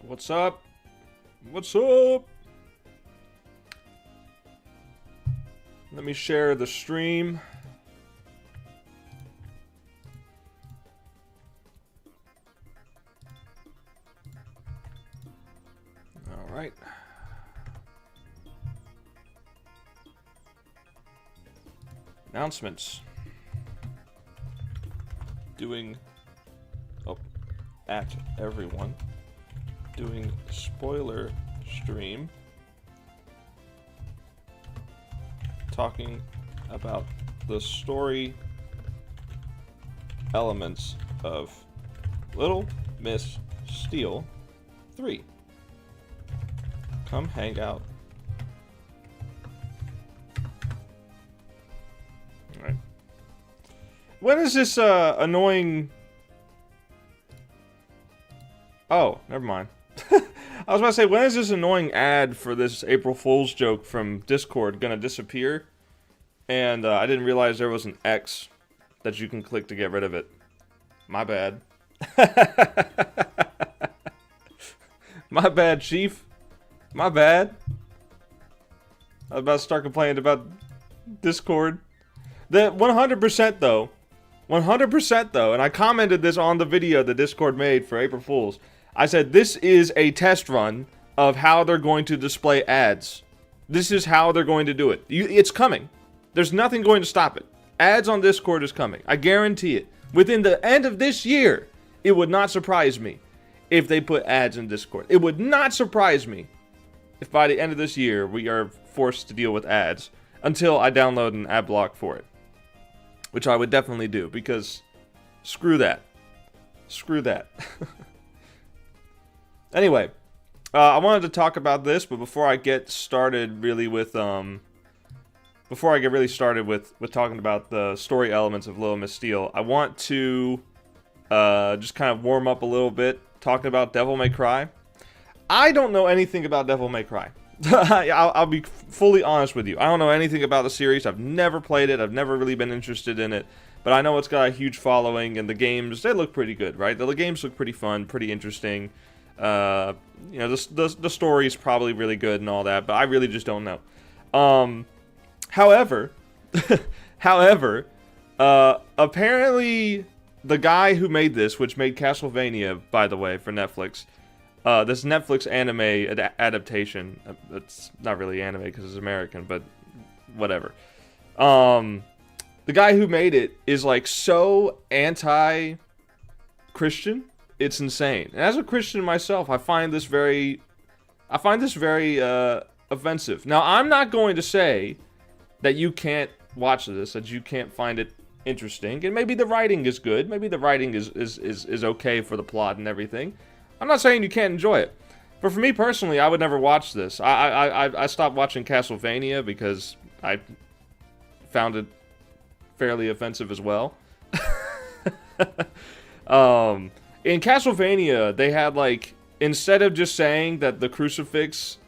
What's up? What's up? Let me share the stream. All right. Announcements. At everyone. Doing spoiler stream. Talking about the story elements of Little Miss Steel 3. Come hang out. Alright. When is this annoying... Oh, never mind. I was about to say, when is this annoying ad for this April Fool's joke from Discord gonna disappear? And I didn't realize there was an X that you can click to get rid of it. My bad. My bad, Chief. My bad. I was about to start complaining about Discord. The 100% though. 100% though, and I commented this on the video that Discord made for April Fools. I said, this is a test run of how they're going to display ads. This is how they're going to do it. It's coming. There's nothing going to stop it. Ads on Discord is coming. I guarantee it. Within the end of this year, it would not surprise me if they put ads in Discord. It would not surprise me if by the end of this year, we are forced to deal with ads until I download an ad block for it. Which I would definitely do, because screw that. Screw that. Anyway, I wanted to talk about this, but before I get started really with talking about the story elements of Little Miss Steel, I want to just kind of warm up a little bit talking about Devil May Cry. I don't know anything about Devil May Cry. I'll be fully honest with you. I don't know anything about the series. I've never played it. I've never really been interested in it. But I know it's got a huge following, and the games, they look pretty good, right? The games look pretty fun, pretty interesting. You know, the story is probably really good and all that, but I really just don't know. However, apparently the guy who made this, which made Castlevania, by the way, for Netflix, this Netflix anime adaptation, it's not really anime because it's American, but whatever. The guy who made it is like so anti-Christian. It's insane. And as a Christian myself, I find this very offensive. Now, I'm not going to say that you can't watch this, that you can't find it interesting, and maybe the writing is good, maybe the writing is okay for the plot and everything. I'm not saying you can't enjoy it. But for me personally, I would never watch this. I stopped watching Castlevania because I found it fairly offensive as well. In Castlevania, they had, like, instead of just saying that the crucifix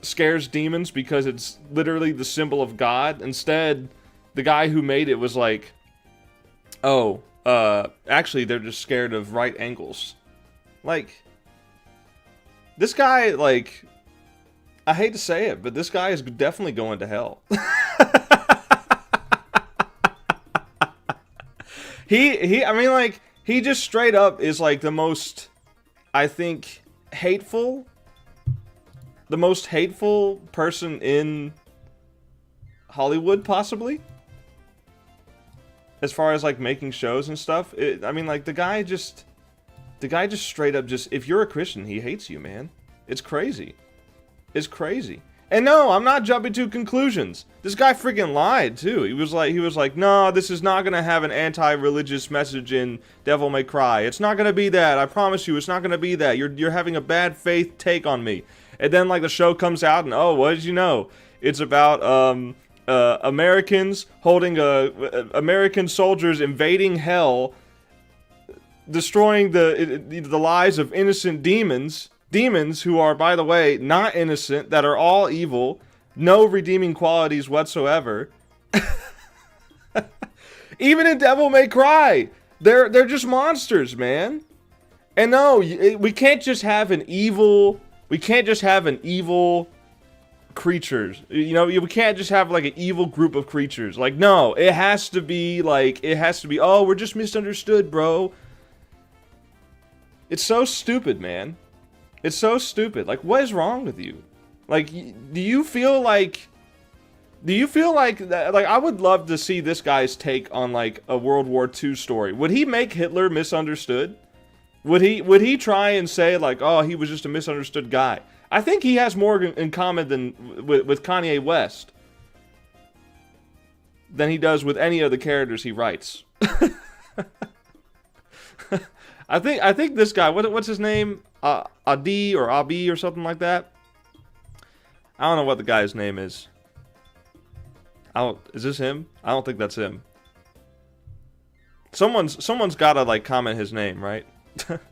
scares demons because it's literally the symbol of God, instead, the guy who made it was like, oh, actually, they're just scared of right angles. Like, this guy, like, I hate to say it, but this guy is definitely going to hell. I mean, like, he just straight up is, like, the most, I think, the most hateful person in Hollywood, possibly. As far as, like, making shows and stuff. I mean, like, the guy just straight up just, if you're a Christian, he hates you, man. It's crazy. It's crazy. And no, I'm not jumping to conclusions. This guy freaking lied, too. He was like, no, this is not gonna have an anti-religious message in Devil May Cry. It's not gonna be that. I promise you, it's not gonna be that. You're having a bad faith take on me. And then, like, the show comes out, and oh, what did you know? It's about, Americans holding, American soldiers invading hell, destroying the lives of innocent demons who are, by the way, not innocent, that are all evil, no redeeming qualities whatsoever. Even in Devil May Cry, they're just monsters, man. And no, we can't just have an evil. We can't just have an evil creatures. You know, we can't just have like an evil group of creatures. Like, no, it has to be like, oh, we're just misunderstood, bro. It's so stupid, man. It's so stupid. Like, what is wrong with you? Like, do you feel like that? Like, I would love to see this guy's take on like a World War II story. Would he make Hitler misunderstood? Would he try and say like, oh, he was just a misunderstood guy? I think he has more in common than with Kanye West than he does with any of the characters he writes. I think this guy, what's his name? Adi or Abi or something like that. I don't know what the guy's name is. Is this him? I don't think that's him. Someone's gotta like comment his name, right?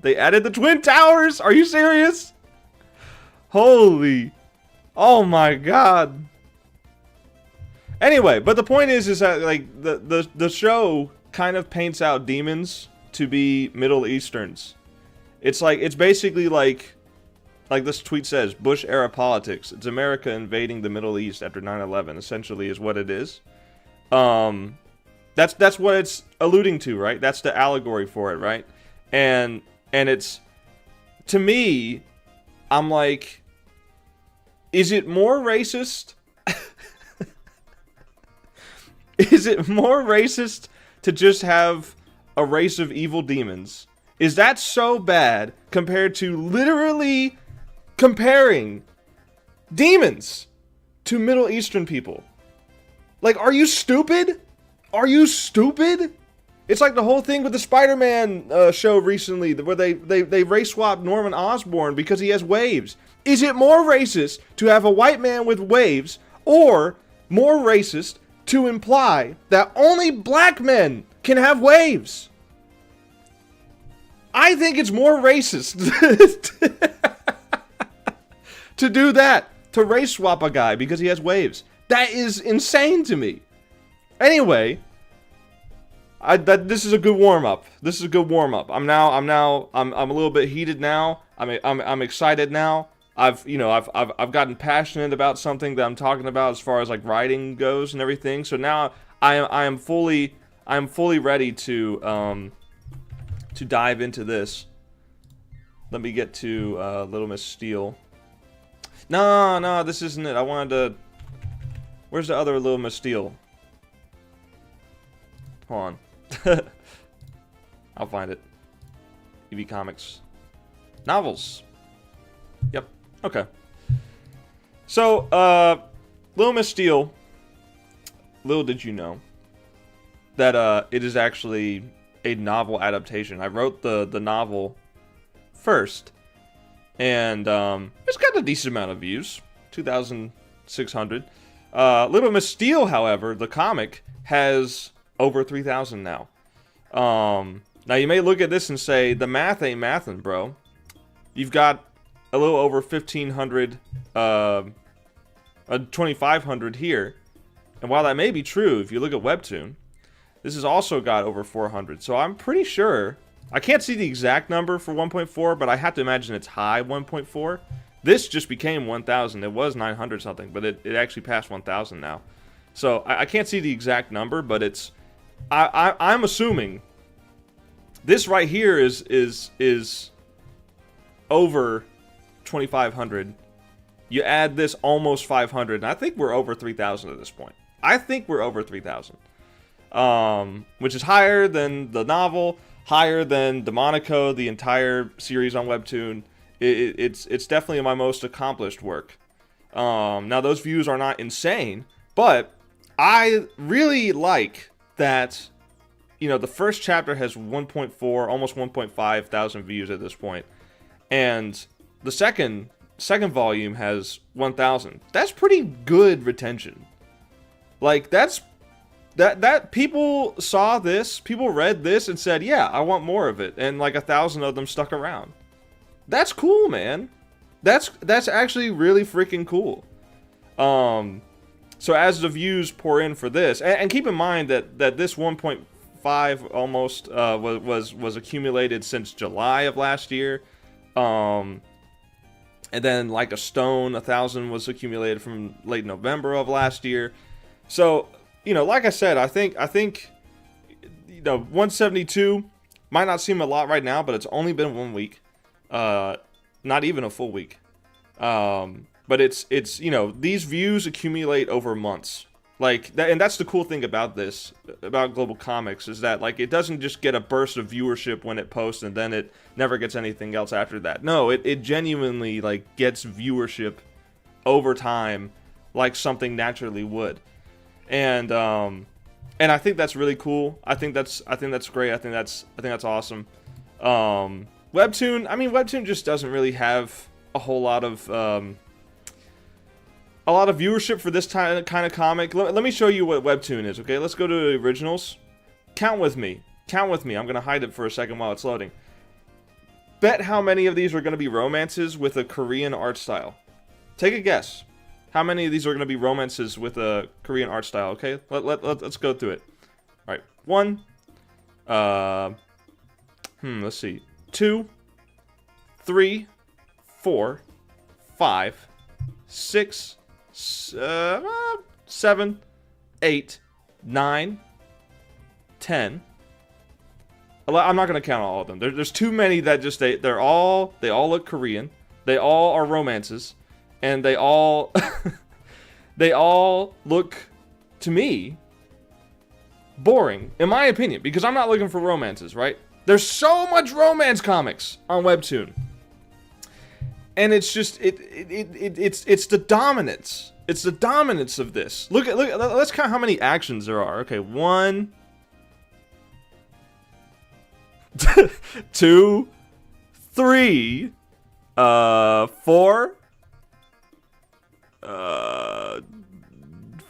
They added the Twin Towers. Are you serious? Holy, oh my god. Anyway, but the point is that like the show kind of paints out demons to be Middle Easterns. It's like, it's basically like this tweet says, Bush era politics. It's America invading the Middle East after 9/11. Essentially, is what it is. That's what it's alluding to, right? That's the allegory for it, right? And it's, to me, I'm like, is it more racist? Is it more racist to just have a race of evil demons? Is that so bad compared to literally comparing demons to Middle Eastern people? Like, are you stupid? Are you stupid? It's like the whole thing with the Spider-Man show recently, where they race swapped Norman Osborn because he has waves. Is it more racist to have a white man with waves, or more racist to imply that only black men can have waves? I think it's more racist to do that, to race swap a guy because he has waves. That is insane to me. Anyway, this is a good warm up. This is a good warm up. I'm a little bit heated now. I'm excited now. I've gotten passionate about something that I'm talking about as far as like writing goes and everything. So now I am fully ready to dive into this. Let me get to Little Miss Steele. No, this isn't it. I wanted to. Where's the other Little Miss Steele? Hold on. I'll find it. EV Comics. Novels. Yep. Okay. So, Little Miss Steele. Little did you know that it is actually a novel adaptation. I wrote the novel first, and it's got a decent amount of views, 2,600. Little Miss Steele, however, the comic, has over 3,000 now. Now you may look at this and say, the math ain't mathin', bro. You've got a little over 1,500, 2,500 here. And while that may be true, if you look at Webtoon, this has also got over 400. So I'm pretty sure, I can't see the exact number for 1.4, but I have to imagine it's high 1.4. This just became 1,000. It was 900 something, but it actually passed 1,000 now. So I can't see the exact number, but it's, I'm assuming this right here is over 2,500. You add this almost 500, and I think we're over 3,000 at this point. I think we're over 3,000, which is higher than the novel, higher than Demonico, the entire series on Webtoon. It's definitely my most accomplished work. Now those views are not insane, but I really like that, you know, the first chapter has 1.4, almost 1.5 thousand views at this point, and the second volume has 1,000. That's pretty good retention. Like, that people saw this, people read this and said, yeah, I want more of it, and like 1,000 of them stuck around. That's cool, man. That's actually really freaking cool. So as the views pour in for this, and keep in mind that this 1.5 5 almost was accumulated since July of last year. And then Like a Stone, 1,000 was accumulated from late November of last year. So, you know, like I said, I think, you know, 172 might not seem a lot right now, but it's only been 1 week. Not even a full week. But it's, you know, these views accumulate over months. Like, that, and that's the cool thing about this, about Global Comics, is that, like, it doesn't just get a burst of viewership when it posts and then it never gets anything else after that. No, it genuinely, like, gets viewership over time, like something naturally would. And I think that's really cool. I think that's great. I think that's awesome. Webtoon just doesn't really have a whole lot of viewership for this kind of comic. Let me show you what Webtoon is, okay? Let's go to the originals. Count with me. I'm going to hide it for a second while it's loading. Bet how many of these are going to be romances with a Korean art style. Take a guess. How many of these are going to be romances with a Korean art style, okay? Let's go through it. All right. 1. Let's see. 2. 3. 4. 5. 6. 7, 8, 9, 10. I'm not gonna count all of them. There's too many that just they all look Korean. They all are romances, and they all they all look to me boring, in my opinion, because I'm not looking for romances, right? There's so much romance comics on Webtoon. And it's just it's the dominance. It's the dominance of this. Look. Let's count how many actions there are. Okay, 1, 2, 3, 4,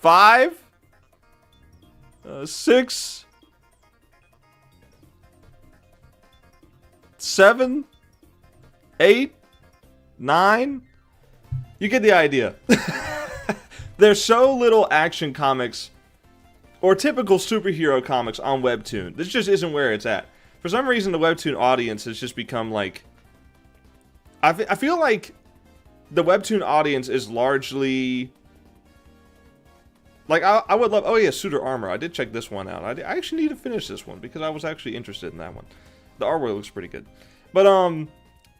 5, 6, 7, 8. 9? You get the idea. There's so little action comics or typical superhero comics on Webtoon. This just isn't where it's at. For some reason, the Webtoon audience has just become like... I feel like the Webtoon audience is largely... Like, I would love... Oh yeah, Suitor Armor. I did check this one out. I actually need to finish this one because I was actually interested in that one. The artwork looks pretty good. But,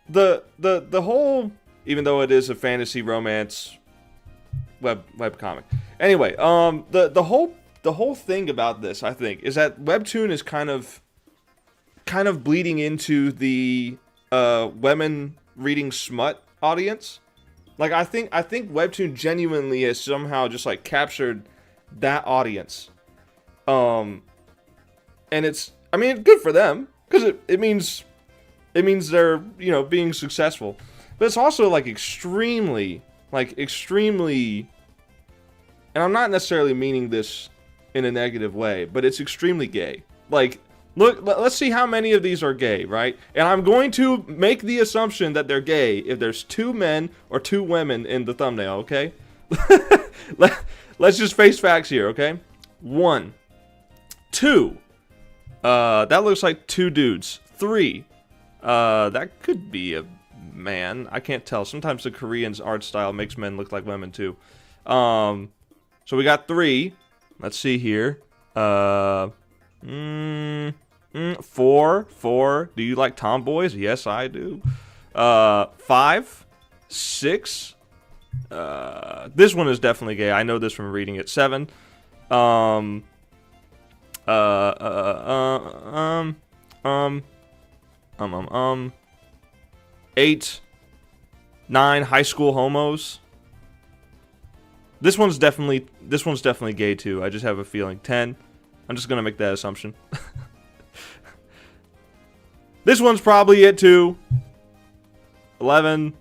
the whole, even though it is a fantasy romance web comic. Anyway, the whole thing about this, I think, is that Webtoon is kind of bleeding into the women reading smut audience. Like, I think Webtoon genuinely has somehow just like captured that audience. And it's, I mean, good for them because it means they're, you know, being successful. But it's also like extremely, and I'm not necessarily meaning this in a negative way, but it's extremely gay. Like, look, let's see how many of these are gay, right? And I'm going to make the assumption that they're gay if there's 2 men or 2 women in the thumbnail, okay? Let's just face facts here, okay? 1, 2, that looks like 2 dudes. 3, that could be a man. I can't tell. Sometimes the Koreans' art style makes men look like women too. So we got 3. Let's see here. 4. Do you like tomboys? Yes, I do. 5, 6. This one is definitely gay. I know this from reading it. 7. 8, 9 high school homos. This one's definitely gay too. I just have a feeling. 10. I'm just gonna make that assumption. This one's probably it too. 11.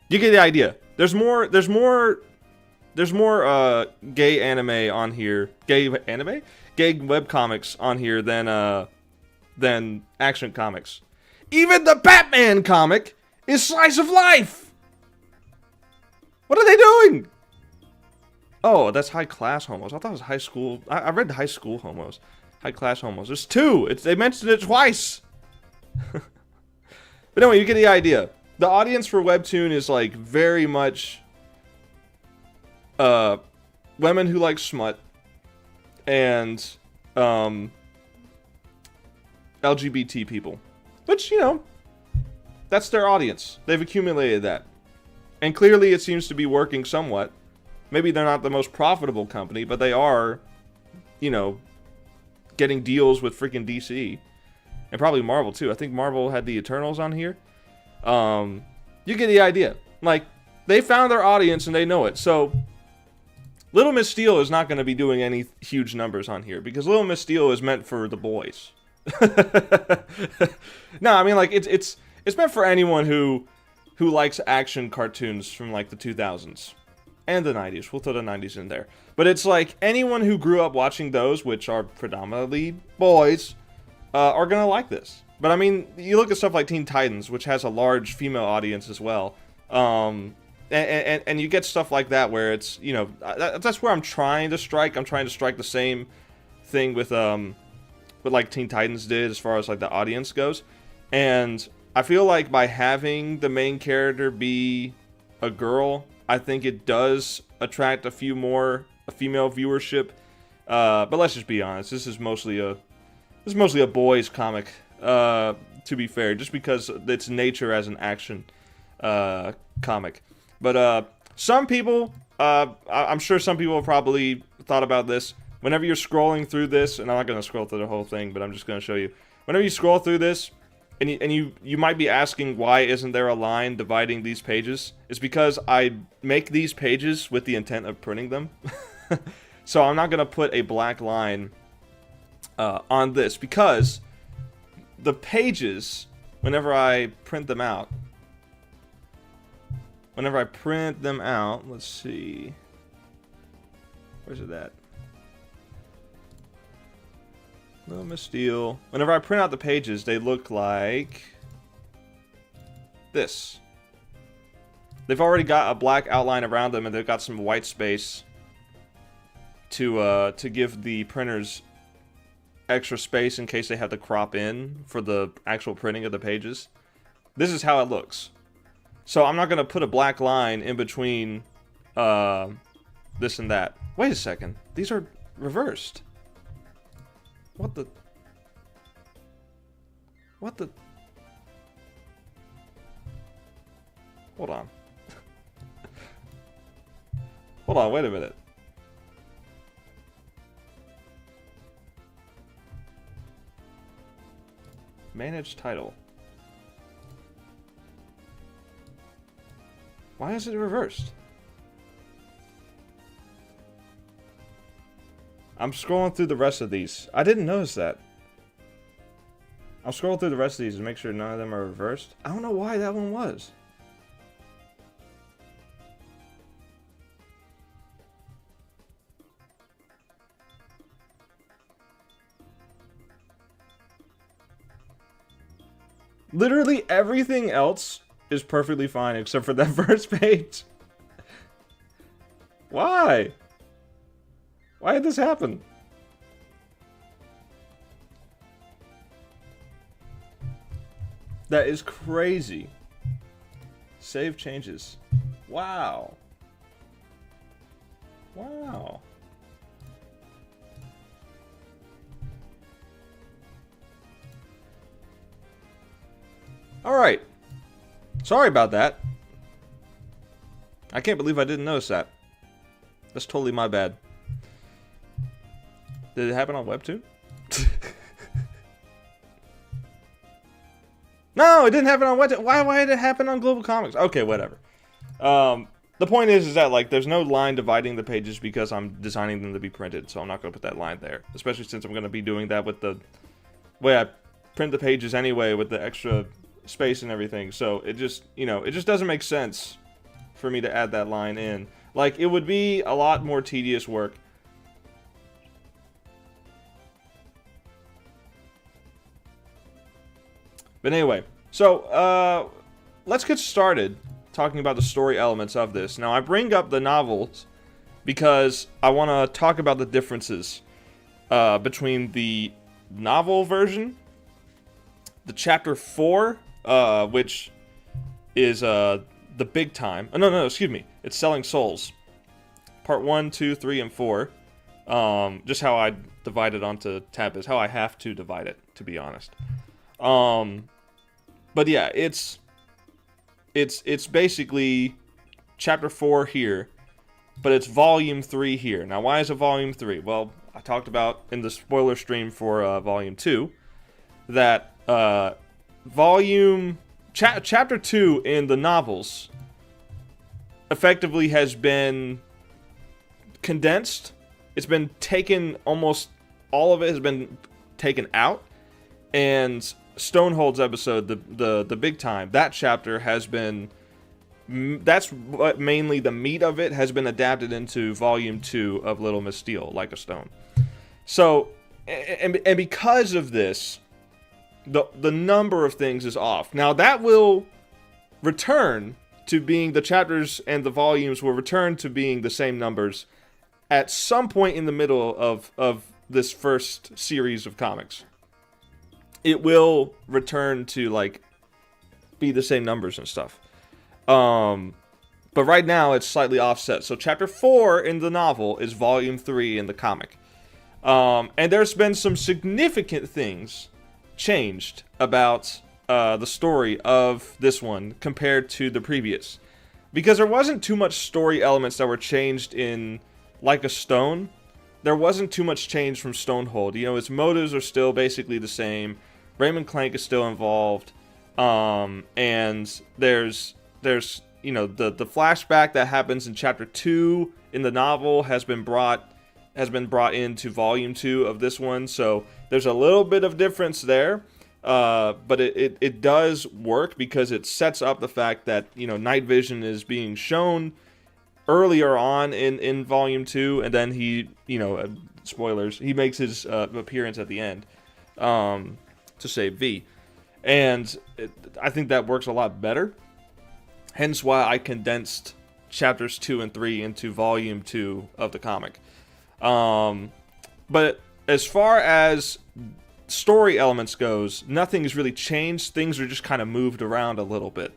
You get the idea. There's more gay anime on here. Gay webcomics on here than action comics. Even the Batman comic is slice of life. What are they doing? Oh, that's high class homos. I thought it was high school. I read high school homos. High class homos. There's two. They mentioned it twice. But anyway, you get the idea. The audience for Webtoon is like very much women who like smut and LGBT people. Which, you know, that's their audience. They've accumulated that. And clearly it seems to be working somewhat. Maybe they're not the most profitable company, but they are, you know, getting deals with freaking DC. And probably Marvel too. I think Marvel had the Eternals on here. You get the idea. Like, they found their audience and they know it. So, Little Miss Steel is not going to be doing any huge numbers on here. Because Little Miss Steel is meant for the boys. No, I mean, like, it's meant for anyone who likes action cartoons from, like, the 2000s. And the 90s. We'll throw the 90s in there. But it's like, anyone who grew up watching those, which are predominantly boys, are going to like this. But I mean, you look at stuff like Teen Titans, which has a large female audience as well. And you get stuff like that where it's, you know, that's where I'm trying to strike. I'm trying to strike the same thing with what like Teen Titans did as far as like the audience goes. And I feel like by having the main character be a girl, I think it does attract a female viewership. But let's just be honest, this is mostly a boys comic. To be fair, just because its nature as an action comic. But some people, I'm sure some people have probably thought about this. Whenever you're scrolling through this, and I'm not going to scroll through the whole thing, but I'm just going to show you. Whenever you scroll through this, and you might be asking why isn't there a line dividing these pages? It's because I make these pages with the intent of printing them. So I'm not going to put a black line on this, because the pages, whenever I print them out, let's see, where's it at? Little Miss Steel. Whenever I print out the pages, they look like this. They've already got a black outline around them, and they've got some white space to give the printers extra space in case they have to crop in for the actual printing of the pages. This is how it looks. So I'm not going to put a black line in between this and that. Wait a second. These are reversed. What the? Hold on. Hold on, wait a minute. Manage title. Why is it reversed? I'm scrolling through the rest of these. I didn't notice that. I'll scroll through the rest of these to make sure none of them are reversed. I don't know why that one was. Literally everything else is perfectly fine except for that first page. Why? Why did this happen? That is crazy. Save changes. Wow. Wow. Alright. Sorry about that. I can't believe I didn't notice that. That's totally my bad. Did it happen on Webtoon? No, it didn't happen on Webtoon. Why did it happen on Global Comics? Okay, whatever. The point is that, like, there's no line dividing the pages because I'm designing them to be printed, so I'm not going to put that line there. Especially since I'm going to be doing that with the way I print the pages anyway, with the extra space and everything. So it just, you know, it just doesn't make sense for me to add that line in. Like, it would be a lot more tedious work. But anyway, so let's get started talking about the story elements of this. Now, I bring up the novels because I want to talk about the differences between the novel version, the chapter 4, which is the big time. Oh, no, excuse me. It's Selling Souls. Part 1, 2, 3, and 4. Just how I divide it onto tab is how I have to divide it, to be honest. But yeah, it's basically chapter 4 here, but it's volume 3 here. Now, why is it volume 3? Well, I talked about in the spoiler stream for volume 2 that chapter 2 in the novels effectively has been condensed. It's been taken, almost all of it has been taken out, and Stonehold's episode, the big time, that chapter has been, that's what mainly the meat of it has been adapted into volume 2 of Little Miss Steele, Like a Stone. So, and because of this, the number of things is off. Now that will return to being, the chapters and the volumes will return to being the same numbers at some point in the middle of this first series of comics. It will return to like be the same numbers and stuff. But right now it's slightly offset. So chapter 4 in the novel is volume 3 in the comic. And there's been some significant things changed about the story of this one compared to the previous. Because there wasn't too much story elements that were changed in Like a Stone. There wasn't too much change from Stonehold. You know, its motives are still basically the same. Raymond Clank is still involved. And there's you know, the flashback that happens in chapter 2 in the novel has been brought into volume 2 of this one. So there's a little bit of difference there. But it does work because it sets up the fact that, you know, Night Vision is being shown earlier on in volume 2, and then he, you know, spoilers, he makes his appearance at the end to save V. And I think that works a lot better. Hence why I condensed chapters 2 and 3 into volume 2 of the comic. But as far as story elements goes, nothing has really changed. Things are just kind of moved around a little bit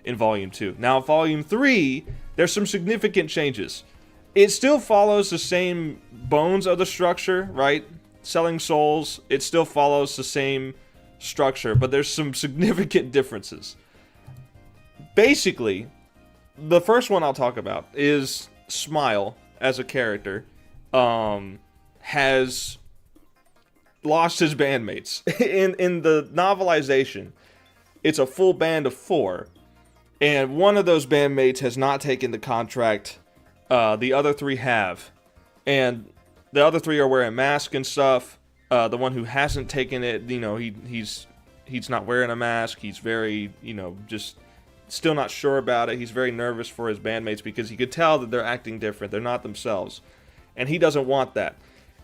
in volume 2. Now, volume 3, there's some significant changes. It still follows the same bones of the structure, right? Selling Souls, it still follows the same structure, but there's some significant differences. Basically, the first one I'll talk about is Smile as a character has lost his bandmates. In the novelization, it's a full band of 4, and one of those bandmates has not taken the contract. The other 3 have, and the other 3 are wearing masks and stuff. The one who hasn't taken it, you know, he's not wearing a mask. He's very, you know, just still not sure about it. He's very nervous for his bandmates because he could tell that they're acting different. They're not themselves, and he doesn't want that.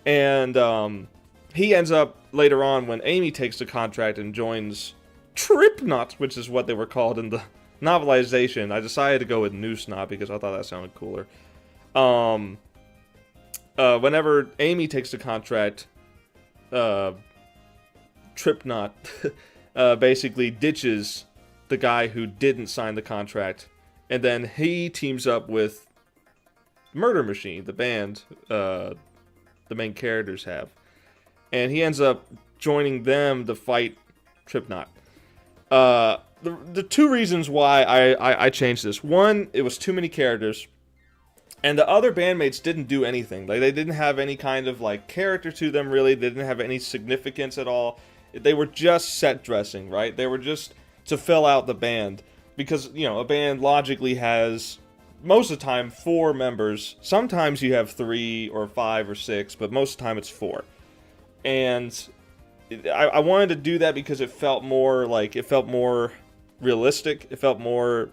And he ends up later on when Amy takes the contract and joins Tripknot, which is what they were called in the novelization. I decided to go with Noosnot because I thought that sounded cooler. Whenever Amy takes the contract, Tripknot basically ditches the guy who didn't sign the contract, and then he teams up with Murder Machine, the band the main characters have, and he ends up joining them to fight Tripknot. The 2 reasons why I changed this: one, it was too many characters, and the other bandmates didn't do anything. Like, they didn't have any kind of like character to them, really. They didn't have any significance at all. They were just set dressing, right? They were just to fill out the band, because, you know, a band logically has most of the time 4 members. Sometimes you have 3 or 5 or 6, but most of the time it's 4. And I wanted to do that because it felt more realistic. It felt more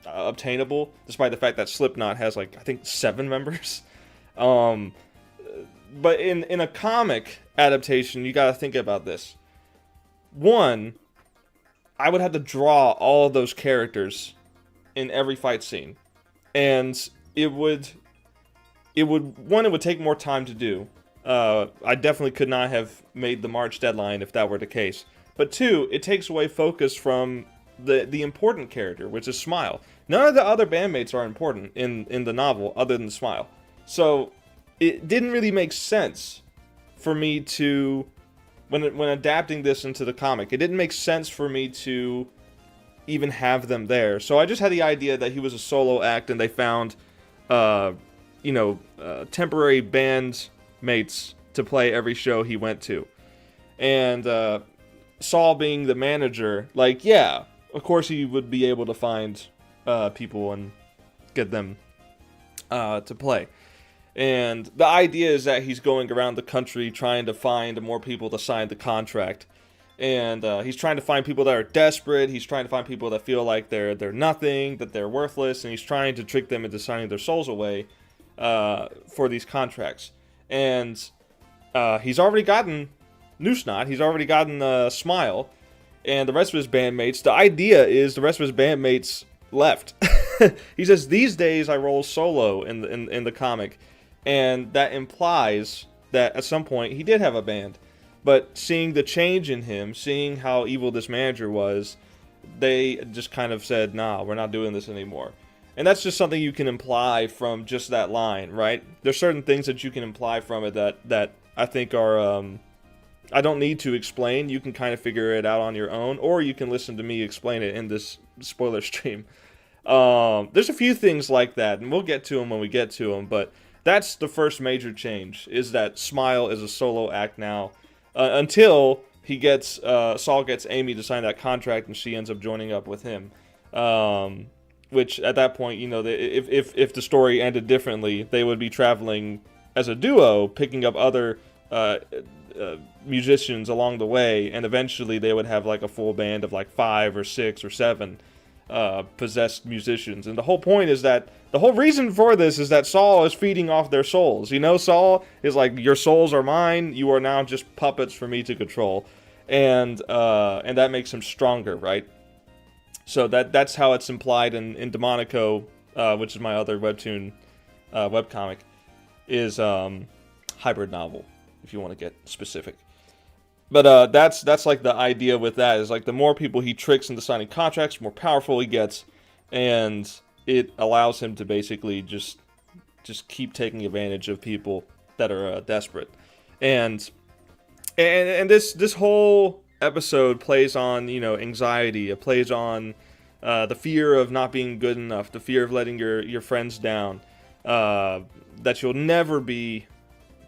obtainable, despite the fact that Slipknot has, like, I think 7 members. But in a comic adaptation, you gotta think about this. One, I would have to draw all of those characters in every fight scene, and it would it would take more time to do. I definitely could not have made the March deadline if that were the case. But two, it takes away focus from the important character, which is Smile. None of the other bandmates are important in the novel other than Smile. So it didn't really make sense for me to, when adapting this into the comic, it didn't make sense for me to even have them there. So I just had the idea that he was a solo act and they found, temporary band mates to play every show he went to. And Saul being the manager, like, yeah, of course he would be able to find people and get them to play. And the idea is that he's going around the country trying to find more people to sign the contract. And he's trying to find people that are desperate. He's trying to find people that feel like they're nothing, that they're worthless. And he's trying to trick them into signing their souls away for these contracts. And he's already gotten Noosnot. He's already gotten Smile. And the rest of his bandmates. The idea is the rest of his bandmates left. He says, these days I roll solo in the comic. And that implies that at some point he did have a band. But seeing the change in him, seeing how evil this manager was, they just kind of said, nah, we're not doing this anymore. And that's just something you can imply from just that line, right? There's certain things that you can imply from it that I think are, I don't need to explain. You can kind of figure it out on your own, or you can listen to me explain it in this spoiler stream. There's a few things like that, and we'll get to them when we get to them, but that's the first major change, is that Smile is a solo act now. Until he gets Saul gets Amy to sign that contract, and she ends up joining up with him. Which at that point, if the story ended differently, they would be traveling as a duo, picking up other musicians along the way, and eventually they would have like a full band of like 5 or 6 or 7 possessed musicians. And the whole point is that the whole reason for this is that Saul is feeding off their souls. Saul is like, your souls are mine. You are now just puppets for me to control, and that makes him stronger, right? So that's how it's implied in Demonico, which is my other webtoon webcomic, is hybrid novel, if you want to get specific. But that's like the idea with that, is like the more people he tricks into signing contracts, the more powerful he gets, and it allows him to basically just keep taking advantage of people that are desperate. And this whole episode plays on anxiety. It plays on the fear of not being good enough, the fear of letting your friends down, that you'll never be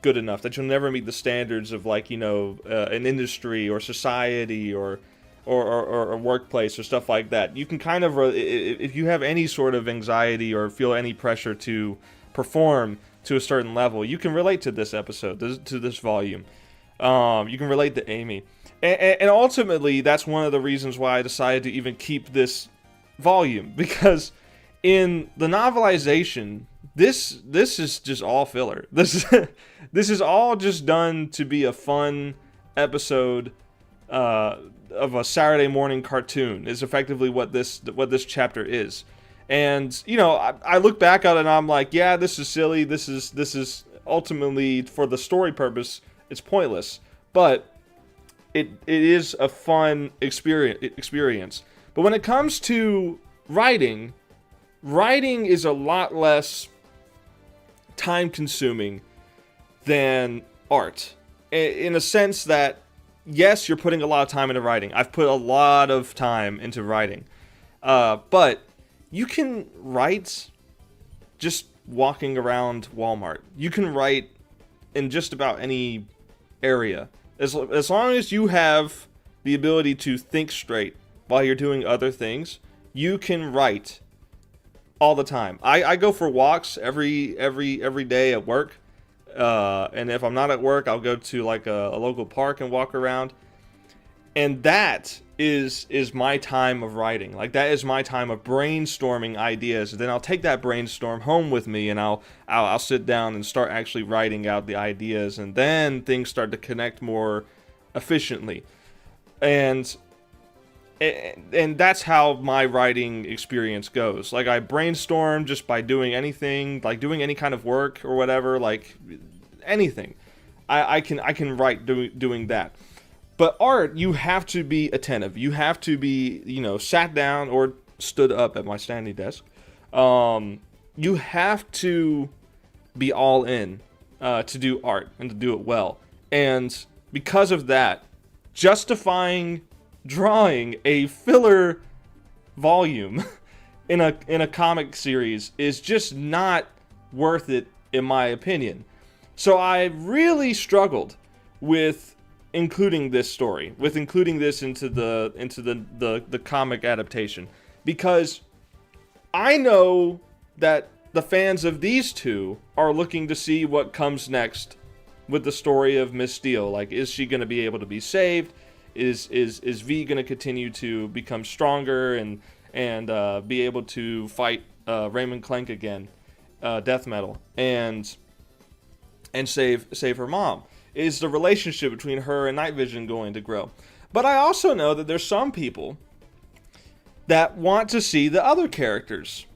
good enough, that you'll never meet the standards of an industry or society or a workplace or stuff like that. You can kind of, if you have any sort of anxiety or feel any pressure to perform to a certain level, you can relate to this episode, to this volume. You can relate to Amy. And ultimately, that's one of the reasons why I decided to even keep this volume, because in the novelization, this is just all filler. This is all just done to be a fun episode of a Saturday morning cartoon, is effectively what this chapter is. And I look back at it and I'm like, yeah, this is silly. This is ultimately, for the story purpose, it's pointless. But it is a fun experience. But when it comes to writing is a lot less time consuming than art, in a sense that, yes, you're putting a lot of time into writing. I've put a lot of time into writing, but you can write just walking around Walmart. You can write in just about any area, as long as you have the ability to think straight while you're doing other things. You can write all the time. I go for walks every day at work, and if I'm not at work, I'll go to like a local park and walk around. And that is my time of writing. Like, that is my time of brainstorming ideas. And then I'll take that brainstorm home with me, and I'll sit down and start actually writing out the ideas, and then things start to connect more efficiently. And and that's how my writing experience goes. Like, I brainstorm just by doing anything, like doing any kind of work or whatever, like anything. I can write doing that. But art, you have to be attentive. You have to be, sat down or stood up at my standing desk. You have to be all in to do art and to do it well. And because of that, justifying drawing a filler volume in a comic series is just not worth it, in my opinion. So I really struggled with including this story, with including this into the comic adaptation, because I know that the fans of these two are looking to see what comes next with the story of Miss Steel. Like, is she going to be able to be saved? Is V going to continue to become stronger and be able to fight Raymond Clank again, Death Metal, and save her mom? Is the relationship between her and Night Vision going to grow? But I also know that there's some people that want to see the other characters,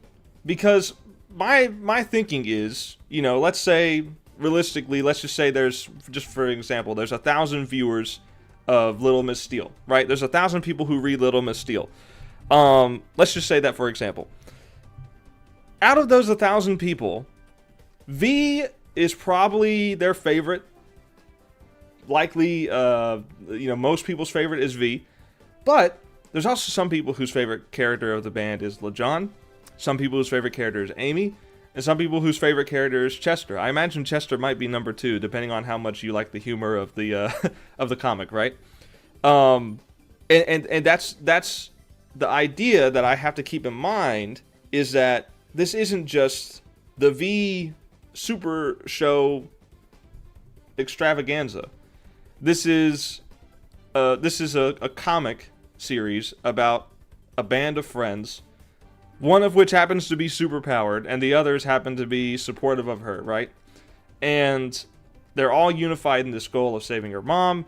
because my thinking is, let's say realistically, let's just say there's, just for example, there's 1,000 viewers of Little Miss Steel, right? There's 1,000 people who read Little Miss Steel. Let's just say that, for example. Out of those 1,000 people, V is probably their favorite. Likely, most people's favorite is V. But there's also some people whose favorite character of the band is LeJohn. Some people whose favorite character is Amy. And some people whose favorite character is Chester. I imagine Chester might be number 2, depending on how much you like the humor of the of the comic, right? And that's the idea that I have to keep in mind, is that this isn't just the V Super Show extravaganza. This is a comic series about a band of friends, one of which happens to be superpowered, and the others happen to be supportive of her, right? And they're all unified in this goal of saving her mom,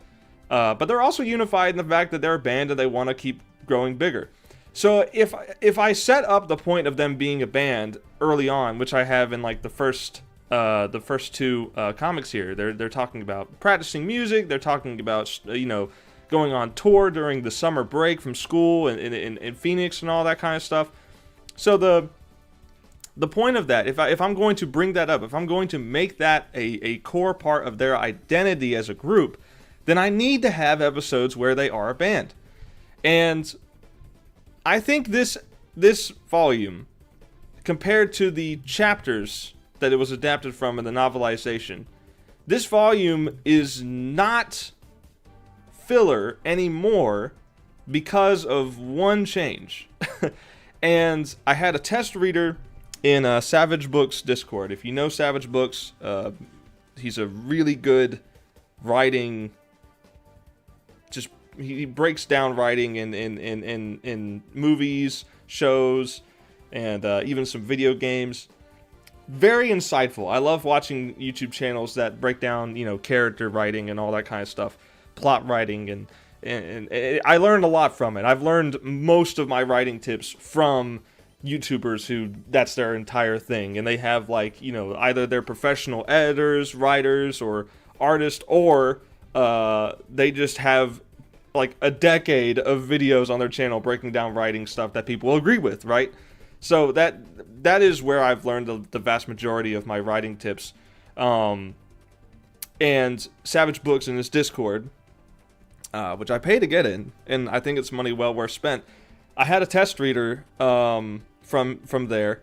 but they're also unified in the fact that they're a band and they want to keep growing bigger. So if I set up the point of them being a band early on, which I have in like the first 2 comics here, they're talking about practicing music, they're talking about going on tour during the summer break from school in Phoenix and all that kind of stuff. So the point of that, if I'm going to bring that up, if I'm going to make that a core part of their identity as a group, then I need to have episodes where they are a band. And I think this volume, compared to the chapters that it was adapted from in the novelization, this volume is not filler anymore because of one change. And I had a test reader in Savage Books Discord. If you know Savage Books, he's a really good writing. Just he breaks down writing in movies, shows, and even some video games. Very insightful. I love watching YouTube channels that break down, character writing and all that kind of stuff, plot writing, and I learned a lot from it. I've learned most of my writing tips from YouTubers who that's their entire thing, and they have either they're professional editors, writers, or artists, or they just have like a decade of videos on their channel breaking down writing stuff that people agree with, right? So that is where I've learned the vast majority of my writing tips. And Savage Books in his Discord, which I pay to get in, and I think it's money well worth spent. I had a test reader from there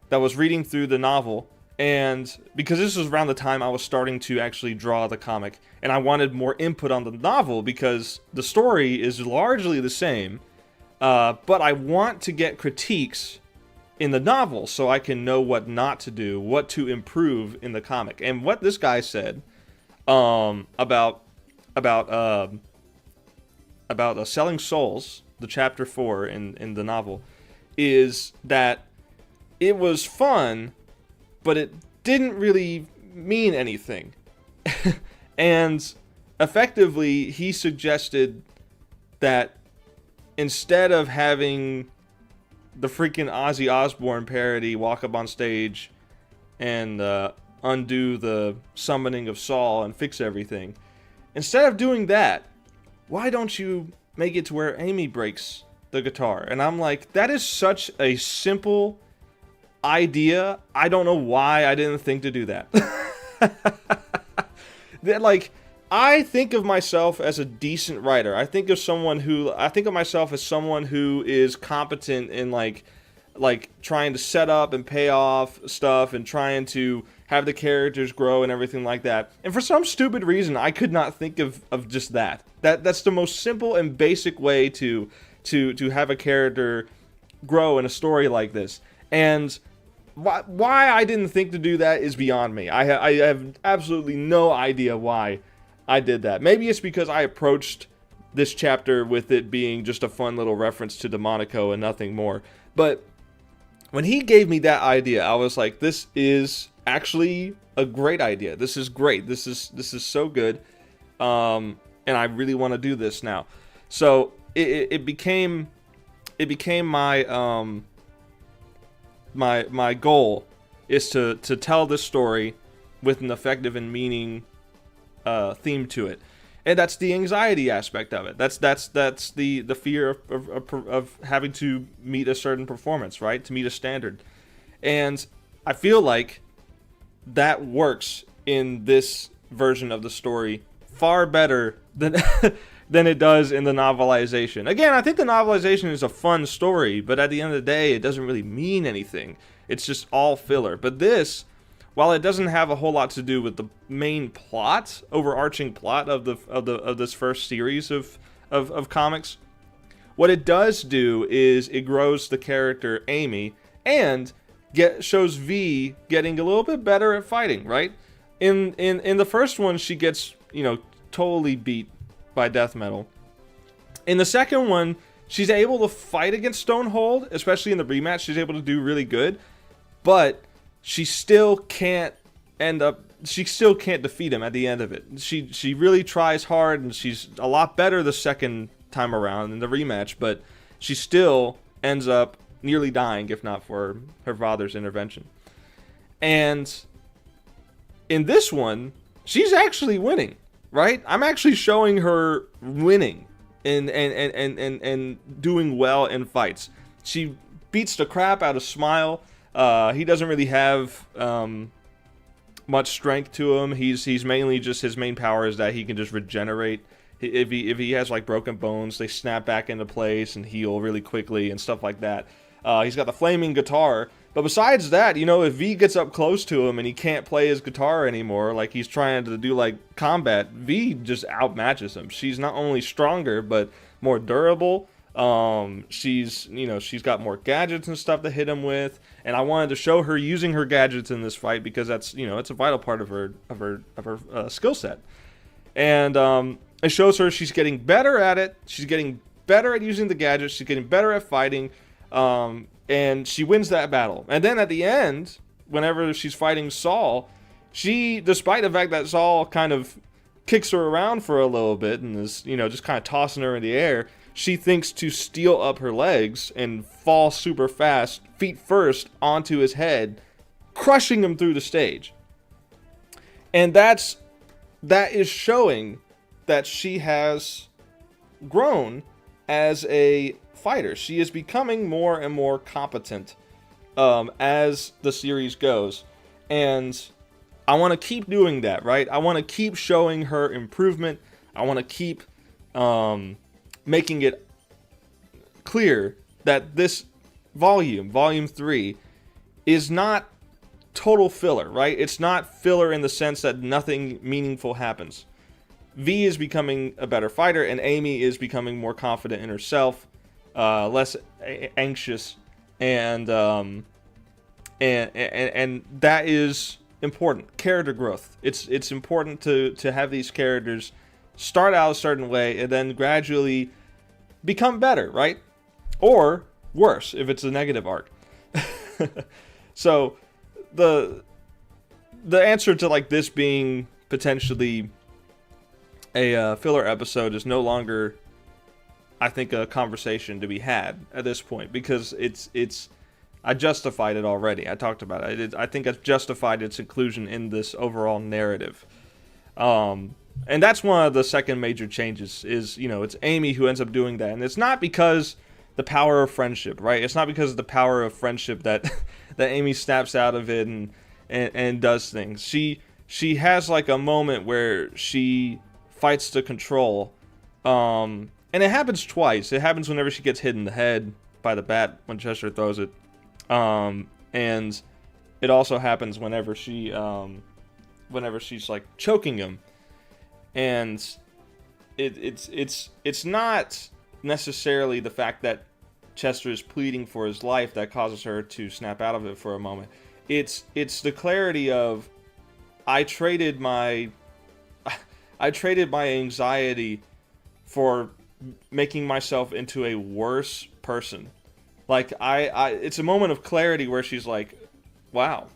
that was reading through the novel, and because this was around the time I was starting to actually draw the comic, and I wanted more input on the novel because the story is largely the same, but I want to get critiques in the novel so I can know what not to do, what to improve in the comic. And what this guy said about Selling Souls, the chapter 4 in the novel, is that it was fun, but it didn't really mean anything. And effectively, he suggested that instead of having the freaking Ozzy Osbourne parody walk up on stage and undo the summoning of Saul and fix everything, instead of doing that, why don't you make it to where Amy breaks the guitar? And I'm like, that is such a simple idea. I don't know why I didn't think to do that. That, like, I think of myself as a decent writer. I think of myself as someone who is competent in like trying to set up and pay off stuff and trying to have the characters grow and everything like that. And for some stupid reason, I could not think of just that. That's the most simple and basic way to have a character grow in a story like this. And why I didn't think to do that is beyond me. I have absolutely no idea why I did that. Maybe it's because I approached this chapter with it being just a fun little reference to Demonico and nothing more. But when he gave me that idea, I was like, this is actually a great idea. This is great. This is so good. And I really want to do this now. So it became my my goal is to tell this story with an effective and meaning theme to it, and that's the anxiety aspect of it. That's the fear of having to meet a certain performance, right? To meet a standard, and I feel like that works in this version of the story far better than than it does in the novelization. Again, I think the novelization is a fun story, but at the end of the day, it doesn't really mean anything. It's just all filler. But this, while it doesn't have a whole lot to do with the main plot, overarching plot of this first series of comics, what it does do is it grows the character Amy and shows V getting a little bit better at fighting, right? In the first one, she gets, totally beat by death metal. In the second one, she's able to fight against Stonehold, especially in the rematch. She's able to do really good, but she still can't defeat him at the end of it. She really tries hard, and she's a lot better the second time around in the rematch, but she still ends up nearly dying, if not for her father's intervention. And in this one, she's actually winning. Right? I'm actually showing her winning and doing well in fights. She beats the crap out of Smile. He doesn't really have much strength to him. He's mainly just, his main power is that he can just regenerate. If he has like broken bones, they snap back into place and heal really quickly and stuff like that. He's got the flaming guitar. But besides that, if V gets up close to him and he can't play his guitar anymore, like he's trying to do like combat, V just outmatches him. She's not only stronger, but more durable. She's got more gadgets and stuff to hit him with. And I wanted to show her using her gadgets in this fight because that's, it's a vital part of her skill set. And it shows her she's getting better at it. She's getting better at using the gadgets. She's getting better at fighting. And she wins that battle. And then at the end, whenever she's fighting Saul, she, despite the fact that Saul kind of kicks her around for a little bit and is, just kind of tossing her in the air, she thinks to steal up her legs and fall super fast, feet first, onto his head, crushing him through the stage. And that is showing that she has grown as a fighter. She is becoming more and more competent as the series goes, and I want to keep doing that, right? I want to keep showing her improvement. I want to keep making it clear that this volume 3, is not total filler, right? It's not filler in the sense that nothing meaningful happens. V is becoming a better fighter, and Amy is becoming more confident in herself, less anxious, and that is important. Character growth. It's important to have these characters start out a certain way and then gradually become better, right? Or worse if it's a negative arc. So the answer to like this being potentially a filler episode is no longer I think, a conversation to be had at this point, because it's I justified it already. I talked about it. I think I've justified its inclusion in this overall narrative. And that's one of the second major changes is, it's Amy who ends up doing that. And it's not because the power of friendship, right? It's not because of the power of friendship that that Amy snaps out of it and does things. She has like a moment where she fights the control. And it happens twice. It happens whenever she gets hit in the head by the bat when Chester throws it. And it also happens whenever she's like choking him. And it's not necessarily the fact that Chester is pleading for his life that causes her to snap out of it for a moment. It's the clarity of I traded my anxiety for making myself into a worse person. Like it's a moment of clarity where she's like, wow.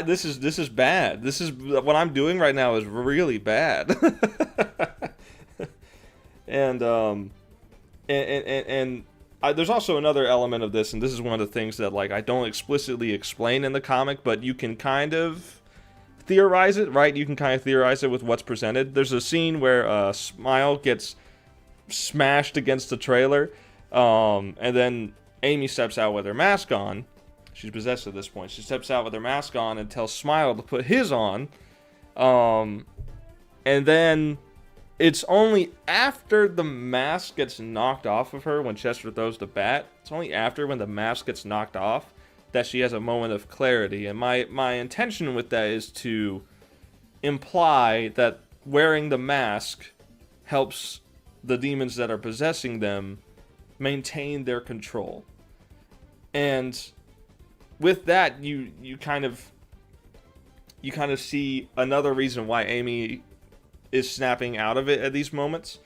This is bad. This is what I'm doing right now is really bad. and there's also another element of this, and this is one of the things that like I don't explicitly explain in the comic, but you can kind of theorize it, right? You can kind of theorize it with what's presented. There's a scene where Smile gets smashed against the trailer, and then Amy steps out with her mask on. She's possessed at this point. She steps out with her mask on and tells Smile to put his on. And then it's only after the mask gets knocked off of her when Chester throws the bat. It's only after when the mask gets knocked off that she has a moment of clarity. And my intention with that is to imply that wearing the mask helps the demons that are possessing them maintain their control. And with that, you kind of see another reason why Amy is snapping out of it at these moments,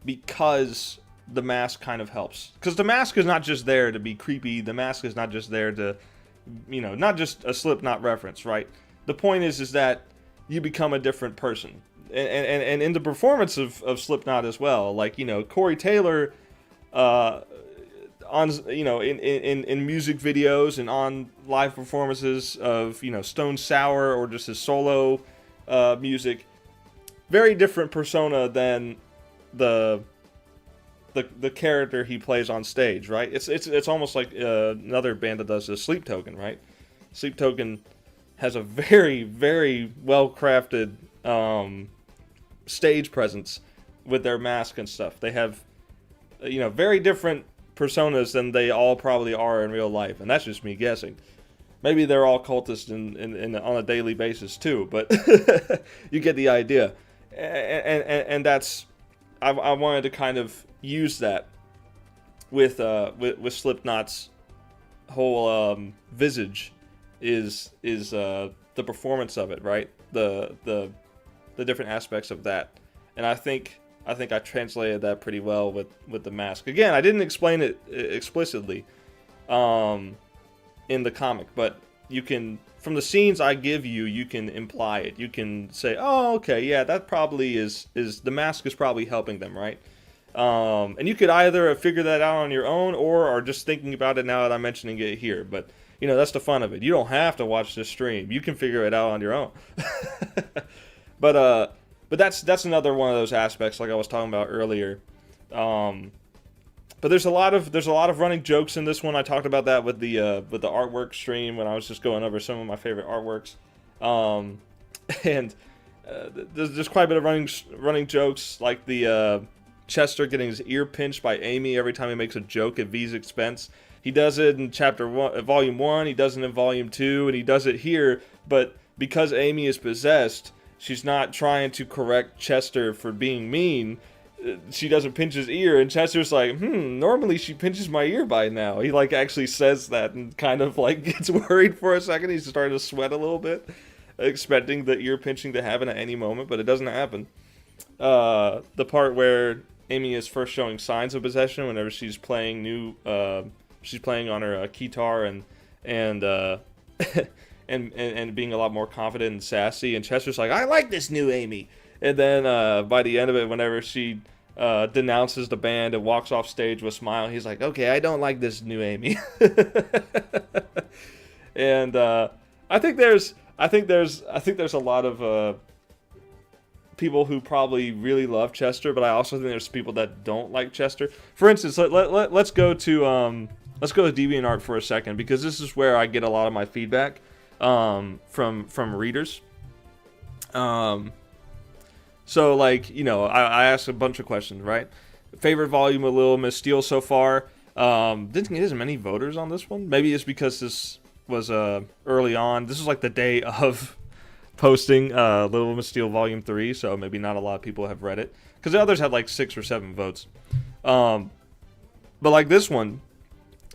because the mask kind of helps. Because the mask is not just there to be creepy. The mask is not just there to, not just a Slipknot reference, right? The point is that you become a different person. And in the performance of Slipknot as well, like, Corey Taylor, on in music videos and on live performances of Stone Sour or just his solo music, very different persona than the character he plays on stage, right? It's almost like another band that does this, Sleep Token, right? Sleep Token has a very, very well crafted stage presence with their mask and stuff. They have very different personas than they all probably are in real life, and that's just me guessing. Maybe they're all cultists in on a daily basis too, but you get the idea. And that's I wanted to kind of use that with Slipknot's whole visage is the performance of it, right? The different aspects of that, and I think I translated that pretty well with the mask. Again, I didn't explain it explicitly in the comic, but you can, from the scenes I give you, you can imply it. You can say, oh, okay, yeah, that probably is the mask is probably helping them, right? And you could either figure that out on your own or are just thinking about it now that I'm mentioning it here. But, that's the fun of it. You don't have to watch this stream. You can figure it out on your own. But that's another one of those aspects, like I was talking about earlier. But there's a lot of running jokes in this one. I talked about that with the artwork stream when I was just going over some of my favorite artworks. And there's quite a bit of running jokes, like the Chester getting his ear pinched by Amy every time he makes a joke at V's expense. He does it in volume 1, he does it in volume 2, and he does it here. But because Amy is possessed, she's not trying to correct Chester for being mean. She doesn't pinch his ear, and Chester's like, normally she pinches my ear by now. He actually says that and kind of gets worried for a second. He's starting to sweat a little bit, expecting the ear pinching to happen at any moment, but it doesn't happen. The part where Amy is first showing signs of possession whenever she's playing she's playing on her guitar and being a lot more confident and sassy, and Chester's like, I like this new Amy. And then by the end of it, whenever she denounces the band and walks off stage with a smile. He's like, okay, I don't like this new Amy. And I think there's a lot of people who probably really love Chester, but I also think there's people that don't like Chester. For instance, let's go to DeviantArt for a second, because this is where I get a lot of my feedback from readers. So, like, you know, I asked a bunch of questions, right? Favorite volume of Little Miss Steele so far. Didn't get as many voters on this one. Maybe it's because this was early on. This was like the day of posting Little Miss Steele Volume 3, so maybe not a lot of people have read it. Because the others had like 6 or 7 votes. But like this one,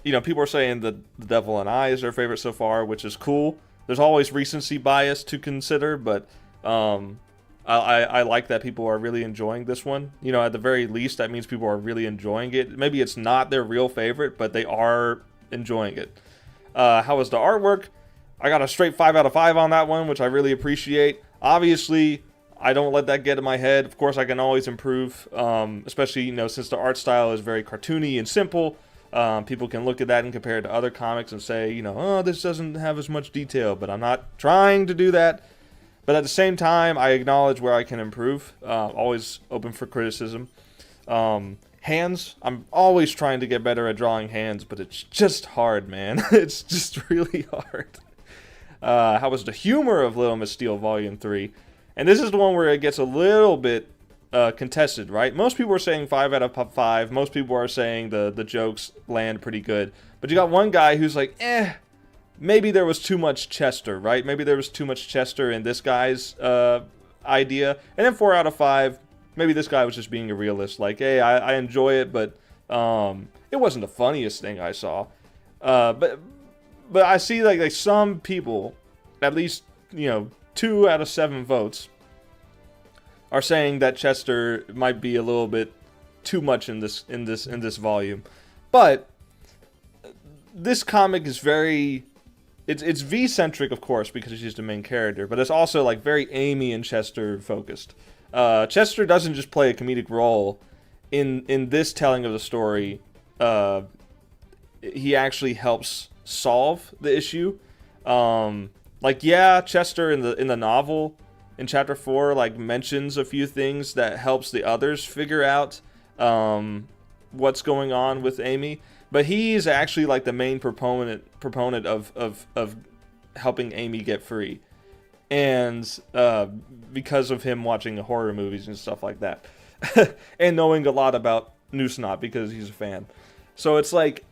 you know, people are saying that The Devil and I is their favorite so far, which is cool. There's always recency bias to consider, but I like that people are really enjoying this one. You know, at the very least, that means people are really enjoying it. Maybe it's not their real favorite, but they are enjoying it. How was the artwork? I got a straight 5 out of 5 on that one, which I really appreciate. Obviously, I don't let that get in my head. Of course, I can always improve, especially, you know, since the art style is very cartoony and simple. People can look at that and compare it to other comics and say, you know, oh, this doesn't have as much detail, but I'm not trying to do that. But at the same time, I acknowledge where I can improve. Always open for criticism. Hands, I'm always trying to get better at drawing hands, but it's just hard, man. It's just really hard. How was the humor of Little Miss Steele Volume 3? And this is the one where it gets a little bit contested, right? Most people are saying 5 out of 5. Most people are saying the jokes land pretty good. But you got one guy who's like, maybe there was too much Chester, right? Maybe there was too much Chester in this guy's idea. And then 4 out of 5, maybe this guy was just being a realist. Like, hey, I enjoy it, but it wasn't the funniest thing I saw. But I see like some people, at least, you know, 2 out of 7 votes, are saying that Chester might be a little bit too much in this volume. But this comic is very, it's V-centric, of course, because she's the main character, but it's also like very Amy and Chester focused. Chester doesn't just play a comedic role in this telling of the story. He actually helps solve the issue. Like, yeah, Chester in the novel in chapter 4 like mentions a few things that helps the others figure out what's going on with Amy, but he's actually like the main proponent of helping Amy get free. And because of him watching horror movies and stuff like that, and knowing a lot about Newsnot because he's a fan. So it's like,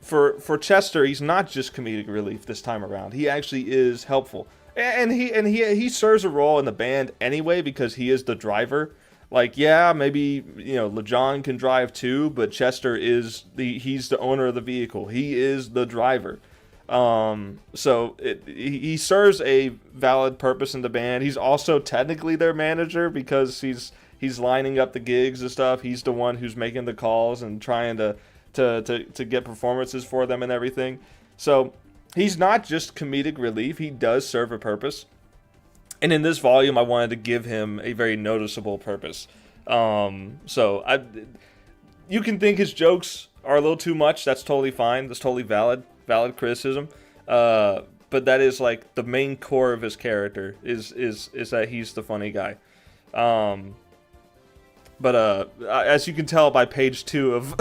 for Chester, he's not just comedic relief this time around. He actually is helpful, and he serves a role in the band anyway because he is the driver. Like, yeah, maybe, you know, LeJohn can drive too, but Chester is he's the owner of the vehicle. He is the driver. So he serves a valid purpose in the band. He's also technically their manager because he's lining up the gigs and stuff. He's the one who's making the calls and trying to get performances for them and everything. So he's not just comedic relief. He does serve a purpose. And in this volume, I wanted to give him a very noticeable purpose. So you can think his jokes are a little too much. That's totally fine. That's totally valid criticism. But that is like the main core of his character is that he's the funny guy. But as you can tell by page 2 of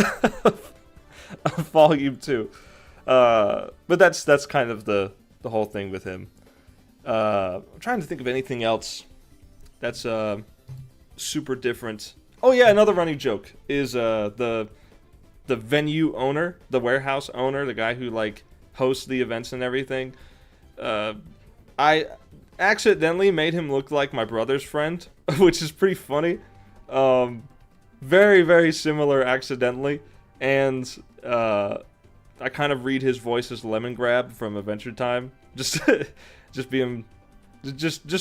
volume 2. But that's kind of the whole thing with him. I'm trying to think of anything else that's super different. Oh yeah, another running joke is the venue owner, the warehouse owner, the guy who like hosts the events and everything. I accidentally made him look like my brother's friend, which is pretty funny. Very, very similar accidentally. And I kind of read his voice as Lemongrab from Adventure Time. Just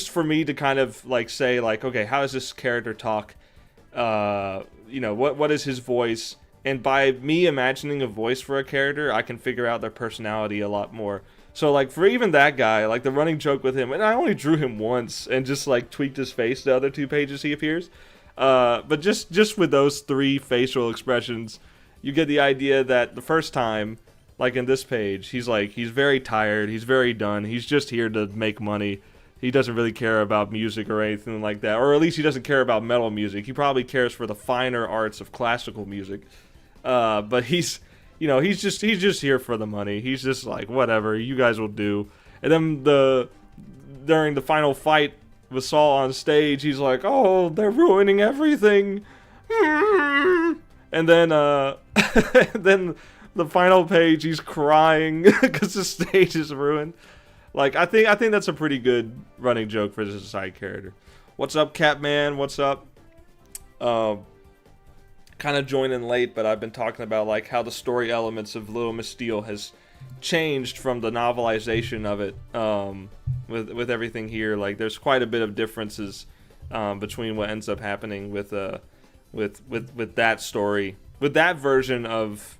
for me to kind of like say like, okay, how does this character talk? You know, what is his voice? And by me imagining a voice for a character, I can figure out their personality a lot more. So like for even that guy, like the running joke with him, and I only drew him once and just like tweaked his face the other 2 pages he appears. But just with those three facial expressions, you get the idea that the first time, like in this page, he's very tired, he's very done, he's just here to make money. He doesn't really care about music or anything like that, or at least he doesn't care about metal music. He probably cares for the finer arts of classical music. But he's just here for the money. He's just like, whatever, you guys will do. And then during the final fight with Saul on stage, he's like, oh, they're ruining everything. And then then the final page, he's crying because the stage is ruined. Like, I think that's a pretty good running joke for this side character. What's up, Catman? What's up? Kind of joining late, but I've been talking about like how the story elements of Little Miss Steele has changed from the novelization of it. With everything here, like there's quite a bit of differences between what ends up happening with that story, with that version of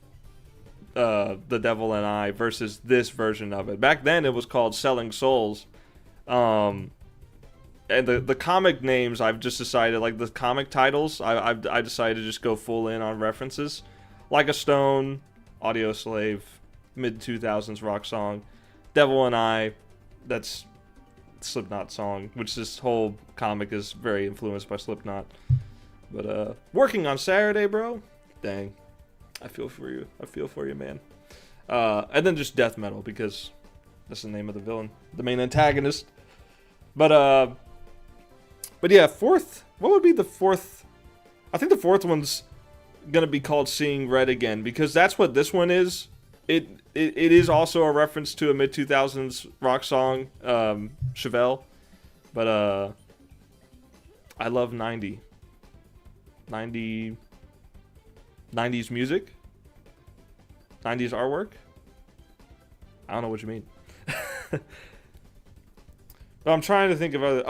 The Devil and I versus this version of it. Back then it was called Selling Souls, and the comic names, I've just decided, like the comic titles, I decided to just go full in on references. Like a Stone, Audio Slave, mid 2000s rock song. Devil and I, that's Slipknot song, which this whole comic is very influenced by Slipknot. But working on Saturday, bro, dang. I feel for you, man. And then just death metal, because that's the name of the villain, the main antagonist. But yeah, what would be the fourth? I think the fourth one's gonna be called Seeing Red Again, because that's what this one is. It is also a reference to a mid 2000s rock song, Chevelle. But I love 90s music, 90s artwork. I don't know what you mean. But I'm trying to think of other.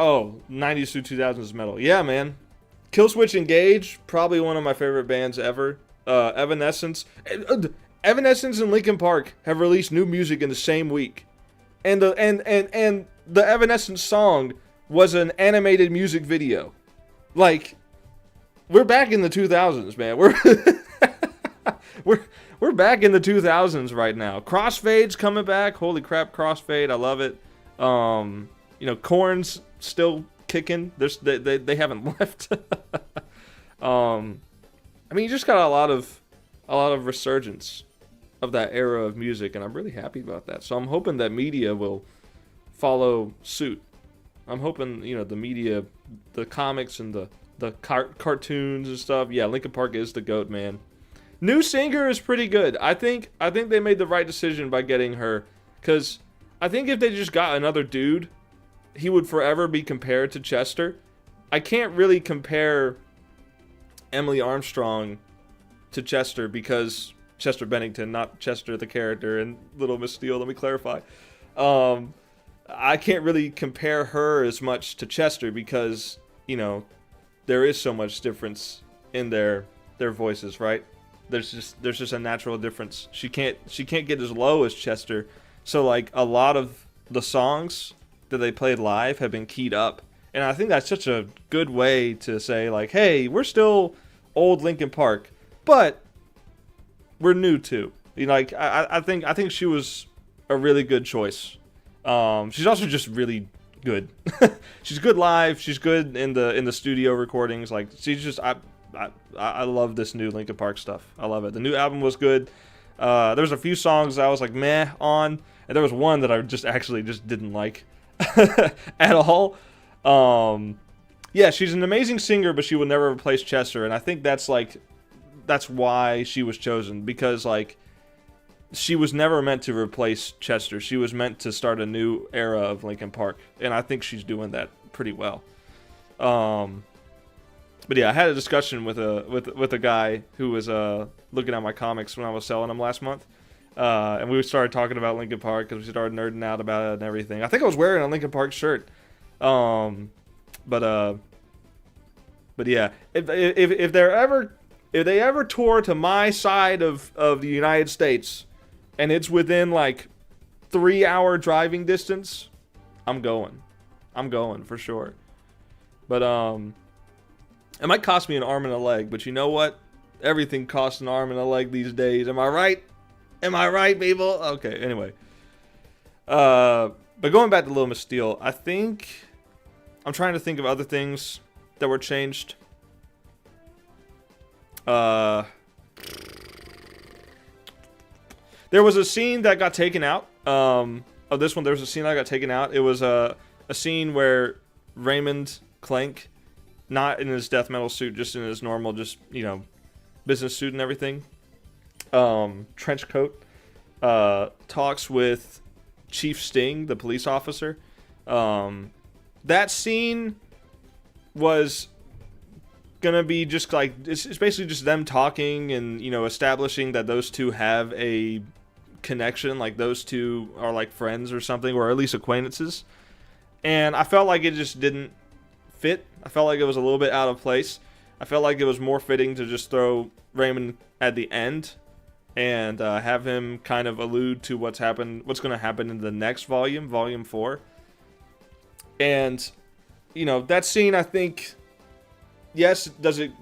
90s through 2000s metal. Yeah, man. Killswitch Engage, probably one of my favorite bands ever. Evanescence. Evanescence and Linkin Park have released new music in the same week. And the Evanescence song was an animated music video. Like, we're back in the 2000s, man. We're back in the 2000s right now. Crossfade's coming back. Holy crap, Crossfade. I love it. Korn's still kicking. They haven't left. You just got a lot of resurgence of that era of music, and I'm really happy about that. So I'm hoping that media will follow suit. I'm hoping, the media, the comics and the cartoons and stuff. Yeah, Linkin Park is the GOAT, man. New singer is pretty good. I think they made the right decision by getting her, because I think if they just got another dude, he would forever be compared to Chester. I can't really compare Emily Armstrong to Chester, because Chester Bennington, not Chester the character in Little Miss Steele, let me clarify. I can't really compare her as much to Chester, because, there is so much difference in their voices, right? There's just a natural difference. She can't get as low as Chester. So like a lot of the songs that they played live have been keyed up. And I think that's such a good way to say, like, hey, we're still old Linkin Park, but we're new too. I think she was a really good choice. She's also just really good. She's good live. She's good in the studio recordings. Like, she's just I love this new Linkin Park stuff. I love it. The new album was good. There's a few songs I was like meh on, and there was one that I actually didn't like at all. Yeah, she's an amazing singer, but she would never replace Chester, and I think that's why she was chosen, because like she was never meant to replace Chester. She was meant to start a new era of Linkin Park, and I think she's doing that pretty well. But yeah, I had a discussion with a guy who was looking at my comics when I was selling them last month, and we started talking about Linkin Park because we started nerding out about it and everything. I think I was wearing a Linkin Park shirt, but yeah, if they ever tour to my side of the United States, and it's within like 3-hour driving distance, I'm going for sure. But It might cost me an arm and a leg, but you know what? Everything costs an arm and a leg these days. Am I right? Am I right, people? Okay, anyway. But going back to Little Miss Steele, I think I'm trying to think of other things that were changed. There was a scene that got taken out. Of this one, there was a scene that got taken out. It was a scene where Raymond Clank, not in his death metal suit, just in his normal, just, you know, business suit and everything, trench coat, talks with Chief Sting, the police officer. That scene was gonna be just like, it's basically just them talking and, you know, establishing that those two have a connection, like those two are like friends or something, or at least acquaintances. And I felt like it just didn't fit. I felt like it was a little bit out of place. I felt like it was more fitting to just throw Raymond at the end and have him kind of allude to what's going to happen in the next volume, volume 4. And, you know, that scene, I think, yes, does it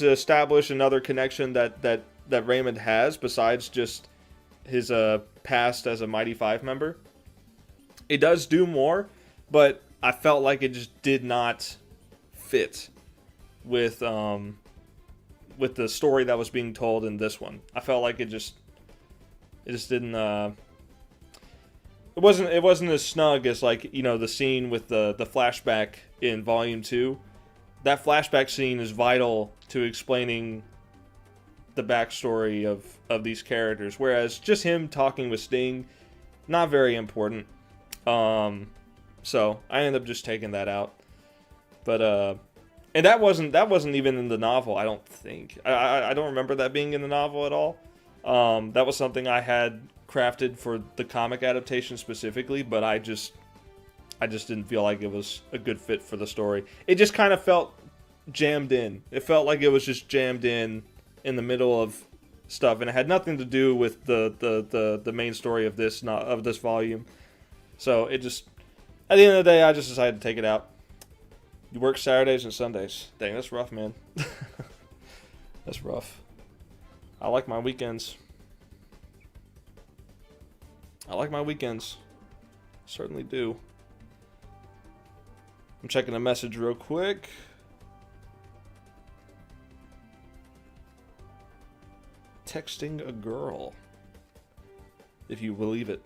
establish another connection that Raymond has besides just his past as a Mighty Five member? It does do more, but I felt like it just did not fit with the story that was being told in this one. I felt like it just didn't it wasn't as snug as, like, you know, the scene with the flashback in volume 2. That flashback scene is vital to explaining the backstory of these characters, whereas just him talking with Sting, not very important. So I ended up just taking that out. But and that wasn't even in the novel, I don't think. I don't remember that being in the novel at all. That was something I had crafted for the comic adaptation specifically, but I just didn't feel like it was a good fit for the story. It just kind of felt jammed in. It felt like it was just jammed in the middle of stuff, and it had nothing to do with the main story of this volume. So it just, at the end of the day, I just decided to take it out. You work Saturdays and Sundays. Dang, that's rough, man. That's rough. I like my weekends. Certainly do. I'm checking a message real quick. Texting a girl, if you believe it.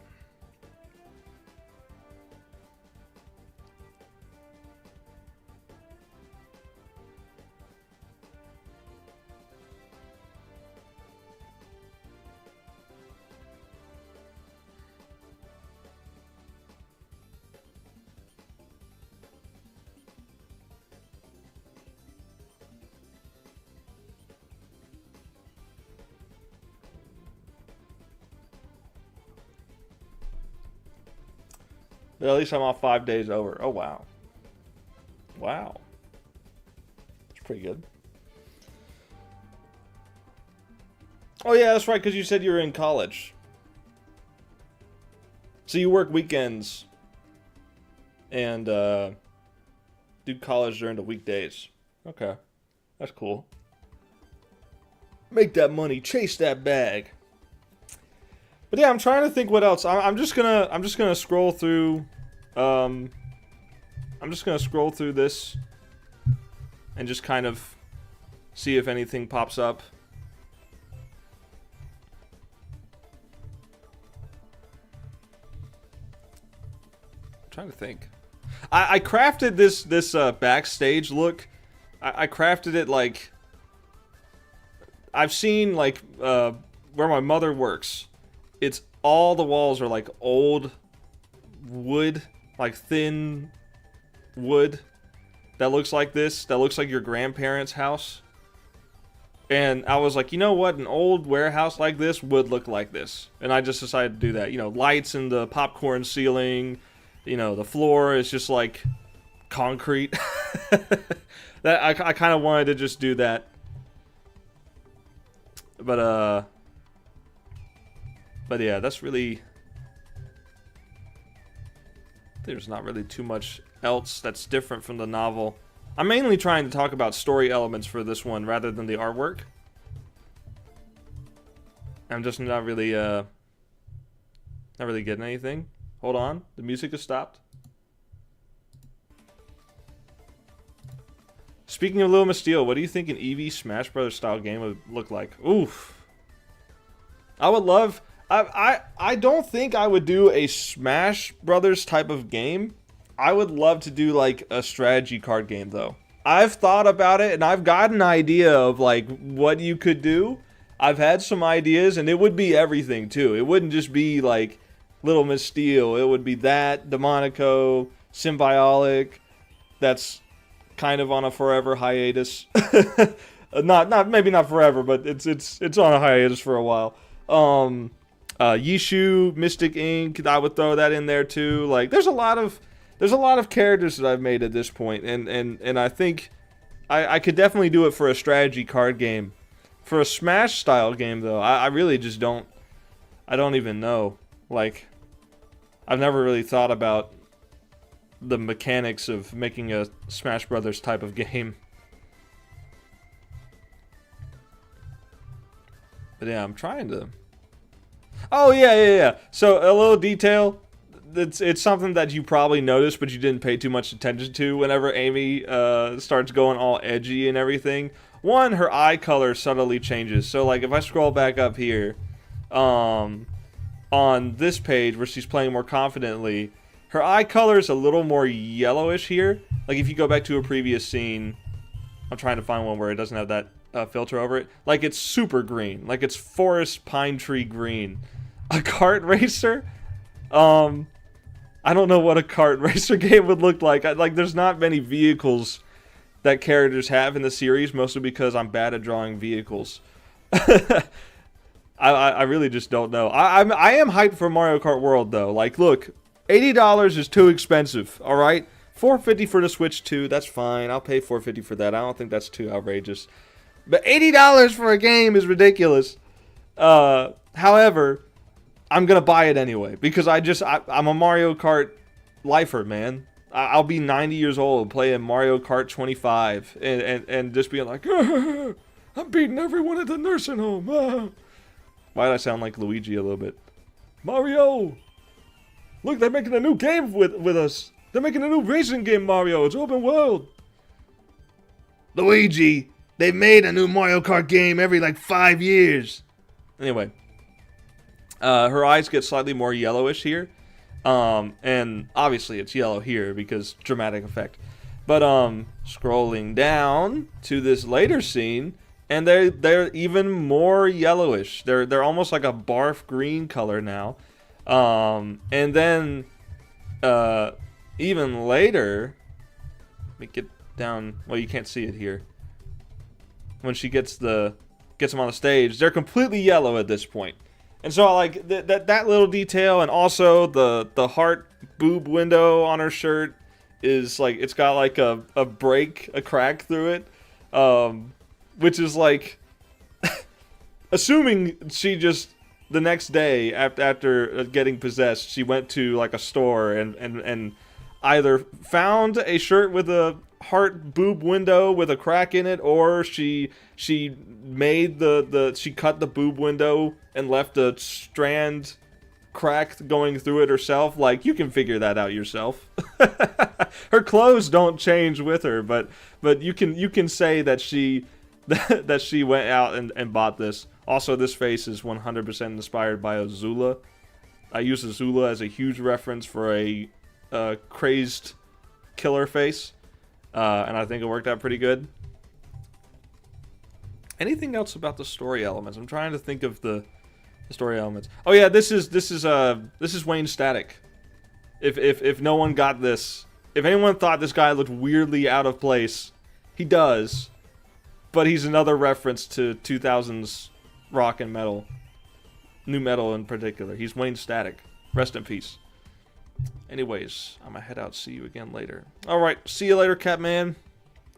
But at least I'm off 5 days over. Oh, wow. Wow. That's pretty good. Oh, yeah, that's right, because you said you were in college. So you work weekends and do college during the weekdays. Okay. That's cool. Make that money. Chase that bag. But yeah, I'm trying to think what else. I'm just gonna scroll through. I'm just gonna scroll through this and just kind of see if anything pops up. I'm trying to think. I crafted this backstage look. I crafted it like, I've seen like where my mother works. It's all the walls are like old wood, like thin wood that looks like this. That looks like your grandparents' house. And I was like, you know what? An old warehouse like this would look like this. And I just decided to do that. You know, lights in the popcorn ceiling. You know, the floor is just like concrete. That I kind of wanted to just do that. But yeah, that's really, there's not really too much else that's different from the novel. I'm mainly trying to talk about story elements for this one rather than the artwork. I'm just not really getting anything. Hold on, the music has stopped. Speaking of Lil Steel, what do you think an Eevee Smash Brothers style game would look like? Oof. I would love. I don't think I would do a Smash Brothers type of game. I would love to do like a strategy card game though. I've thought about it and I've got an idea of like what you could do. I've had some ideas and it would be everything too. It wouldn't just be like Little Miss Steel. It would be that, Demonico, Symbiotic. That's kind of on a forever hiatus. not maybe not forever, but it's on a hiatus for a while. Yishu, Mystic Ink, I would throw that in there too. Like there's a lot of characters that I've made at this point, and I think I could definitely do it for a strategy card game. For a Smash style game though, I really just don't even know. Like I've never really thought about the mechanics of making a Smash Brothers type of game. But yeah, I'm trying to... Oh, yeah. So, a little detail. It's something that you probably noticed, but you didn't pay too much attention to whenever Amy starts going all edgy and everything. One, her eye color subtly changes. So, like, if I scroll back up here, on this page where she's playing more confidently, her eye color is a little more yellowish here. Like, if you go back to a previous scene, I'm trying to find one where it doesn't have that filter over it. Like, it's super green. Like, it's forest pine tree green. A kart racer? I don't know what a kart racer game would look like. Like, there's not many vehicles that characters have in the series, mostly because I'm bad at drawing vehicles. I really just don't know. I am hyped for Mario Kart World, though. Like, look, $80 is too expensive, alright? $450 for the Switch 2, that's fine. I'll pay $450 for that. I don't think that's too outrageous. But $80 for a game is ridiculous. However, I'm going to buy it anyway. Because I'm a Mario Kart lifer, man. I'll be 90 years old playing Mario Kart 25. And just being like, I'm beating everyone at the nursing home. Why did I sound like Luigi a little bit? Mario! Look, they're making a new game with us. They're making a new racing game, Mario. It's open world. Luigi, they've made a new Mario Kart game every, like, 5 years. Anyway. Her eyes get slightly more yellowish here. And obviously it's yellow here because dramatic effect. But, scrolling down to this later scene, and they're even more yellowish. They're almost like a barf green color now. And then, even later, let me get down, well, you can't see it here. When she gets them on the stage, they're completely yellow at this point. And so I like that little detail, and also the heart boob window on her shirt is like, it's got like a crack through it, which is like, assuming she just, the next day after getting possessed, she went to like a store and either found a shirt with a heart boob window with a crack in it, or she made she cut the boob window and left a strand crack going through it herself. Like, you can figure that out yourself. Her clothes don't change with her, but you can say that she that she went out and bought this. Also, this face is 100% inspired by Azula. I use Azula as a huge reference for a crazed killer face, and I think it worked out pretty good. Anything else about the story elements? I'm trying to think of the story elements. Oh yeah, this is Wayne Static. If no one got this, if anyone thought this guy looked weirdly out of place, he does. But he's another reference to 2000s rock and metal. Nu metal in particular. He's Wayne Static. Rest in peace. Anyways, I'm gonna head out. See you again later. Alright, see you later, Catman.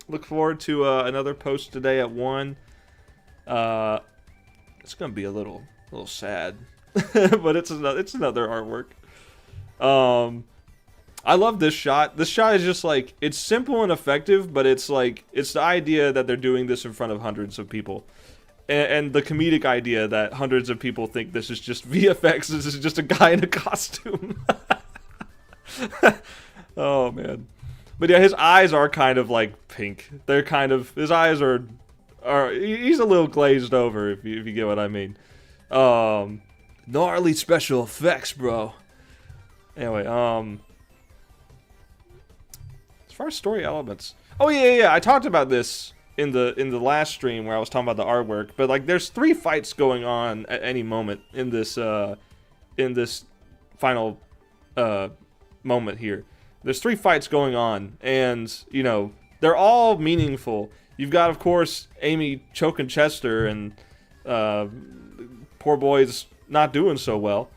Look forward to another post today at 1. It's gonna be a little sad. But it's another artwork. I love this shot. This shot is just like, it's simple and effective, but it's like, it's the idea that they're doing this in front of hundreds of people. And the comedic idea that hundreds of people think this is just VFX, this is just a guy in a costume. Oh, man. But yeah, his eyes are kind of like pink. They're kind of, his eyes are he's a little glazed over, if you get what I mean. Gnarly special effects, bro. Anyway, as far as story elements, oh yeah, I talked about this in the last stream where I was talking about the artwork, but like there's 3 fights going on at any moment in this final moment here. There's 3 fights going on, and you know they're all meaningful. You've got, of course, Amy choking Chester, and poor boy's not doing so well.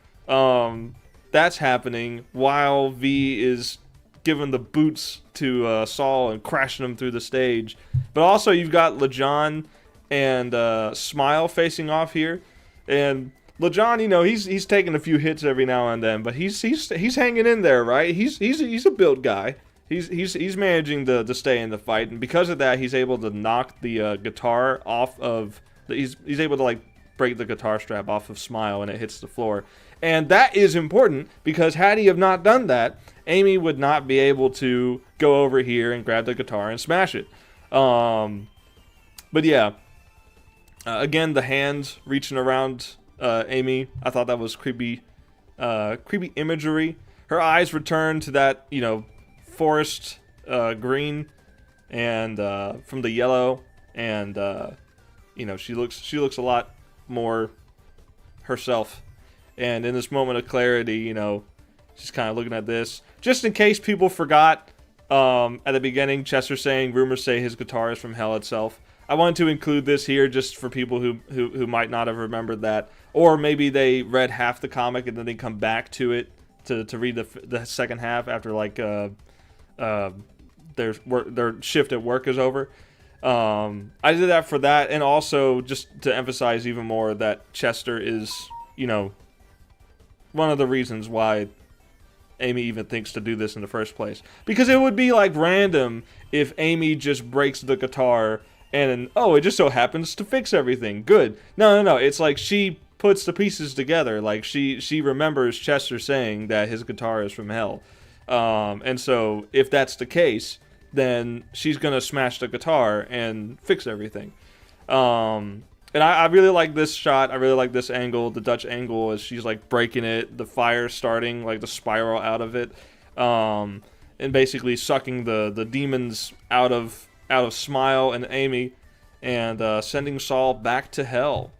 That's happening while V is giving the boots to Saul and crashing him through the stage. But also you've got LeJon and Smile facing off here, and LeJon, you know, he's taking a few hits every now and then, but he's hanging in there, right? He's a built guy. He's managing to stay in the fight, and because of that, he's able to knock the guitar off of. He's able to like break the guitar strap off of Smile, and it hits the floor. And that is important because had he have not done that, Amy would not be able to go over here and grab the guitar and smash it. But yeah, again, the hands reaching around Amy, I thought that was creepy imagery. Her eyes return to that, you know, forest green and from the yellow, and you know, she looks a lot more herself. And in this moment of clarity, you know, she's kind of looking at this. Just in case people forgot, at the beginning, Chester saying, rumors say his guitar is from hell itself. I wanted to include this here just for people who might not have remembered that. Or maybe they read half the comic and then they come back to it to read the second half after, like, their shift at work is over. I did that for that, and also just to emphasize even more that Chester is, you know, one of the reasons why Amy even thinks to do this in the first place. Because it would be like random if Amy just breaks the guitar and, oh, it just so happens to fix everything. Good. No. It's like she puts the pieces together. Like she remembers Chester saying that his guitar is from hell. And so if that's the case, then she's going to smash the guitar and fix everything. And I really like this shot. I really like this angle, the Dutch angle, as she's like breaking it, the fire starting, like the spiral out of it, and basically sucking the demons out of Smile and Amy, and sending Saul back to hell.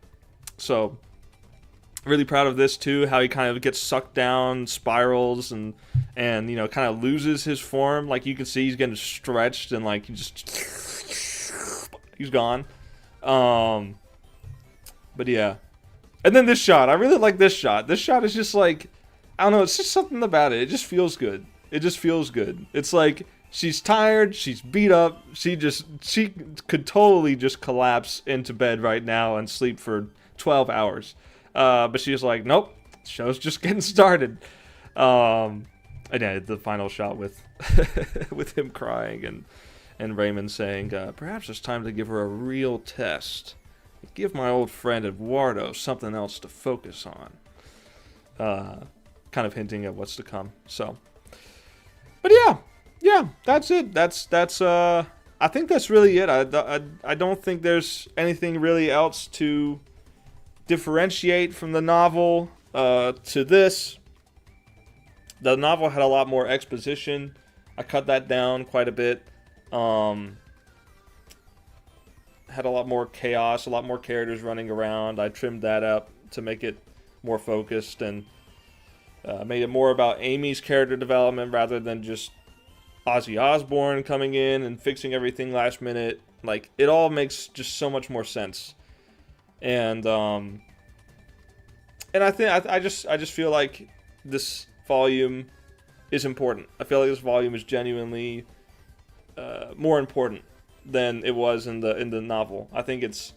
So really proud of this too, how he kind of gets sucked down, spirals, and you know, kind of loses his form. Like you can see he's getting stretched, and like he's gone. But yeah. And then this shot. I really like this shot. This shot is just like, I don't know, it's just something about it. It just feels good. It just feels good. It's like she's tired, she's beat up, she could totally just collapse into bed right now and sleep for 12 hours. But she's like, nope, show's just getting started. And yeah, the final shot with with him crying and Raymond saying, perhaps it's time to give her a real test. Give my old friend Eduardo something else to focus on. Kind of hinting at what's to come. So, but yeah, that's it. That's I think that's really it. I don't think there's anything really else to differentiate from the novel to this. The novel had a lot more exposition. I cut that down quite a bit. Had a lot more chaos, a lot more characters running around. I trimmed that up to make it more focused, and made it more about Amy's character development rather than just Ozzy Osbourne coming in and fixing everything last minute. Like, it all makes just so much more sense. And I think I just feel like this volume is important. I feel like this volume is genuinely more important than it was in the novel. I think it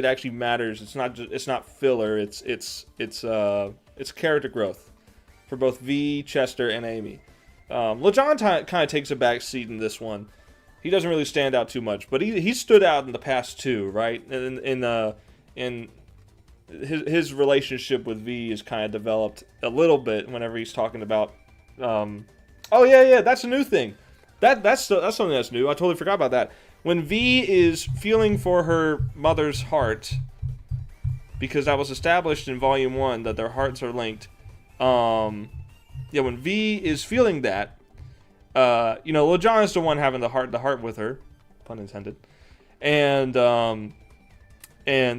actually matters. It's not filler. It's character growth for both V, Chester, and Amy. LeJon kind of takes a back seat in this one. He doesn't really stand out too much, but he stood out in the past two, right? In his relationship with V is kind of developed a little bit whenever he's talking about. Oh yeah, that's a new thing. That's something that's new. I totally forgot about that. When V is feeling for her mother's heart, because that was established in Volume 1 that their hearts are linked. When V is feeling that, Lil Jon is the one having the heart with her, pun intended, and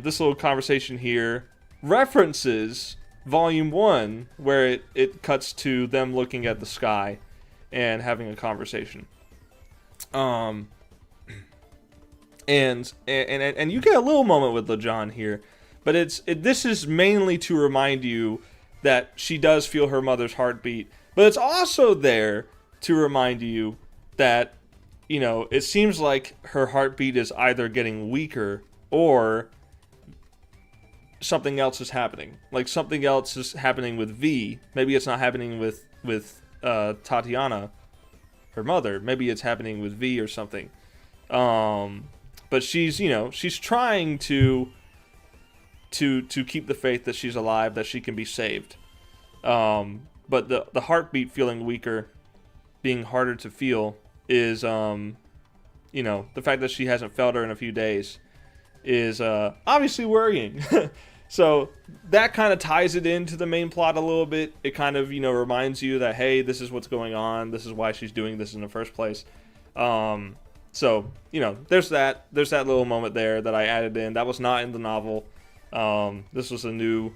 this little conversation here references Volume 1, where it cuts to them looking at the sky and having a conversation. And you get a little moment with Lil Jon here, but this is mainly to remind you that she does feel her mother's heartbeat, but it's also there to remind you that, it seems like her heartbeat is either getting weaker or something else is happening. Like something else is happening with V. Maybe it's not happening with Tatiana, her mother. Maybe it's happening with V or something. But she's trying to keep the faith that she's alive, that she can be saved. But the heartbeat feeling weaker, being harder to feel, is the fact that she hasn't felt her in a few days is obviously worrying. So that kind of ties it into the main plot a little bit. It kind of reminds you that, hey, this is what's going on. This is why she's doing this in the first place. So there's that little moment there that I added in. That was not in the novel. This was a new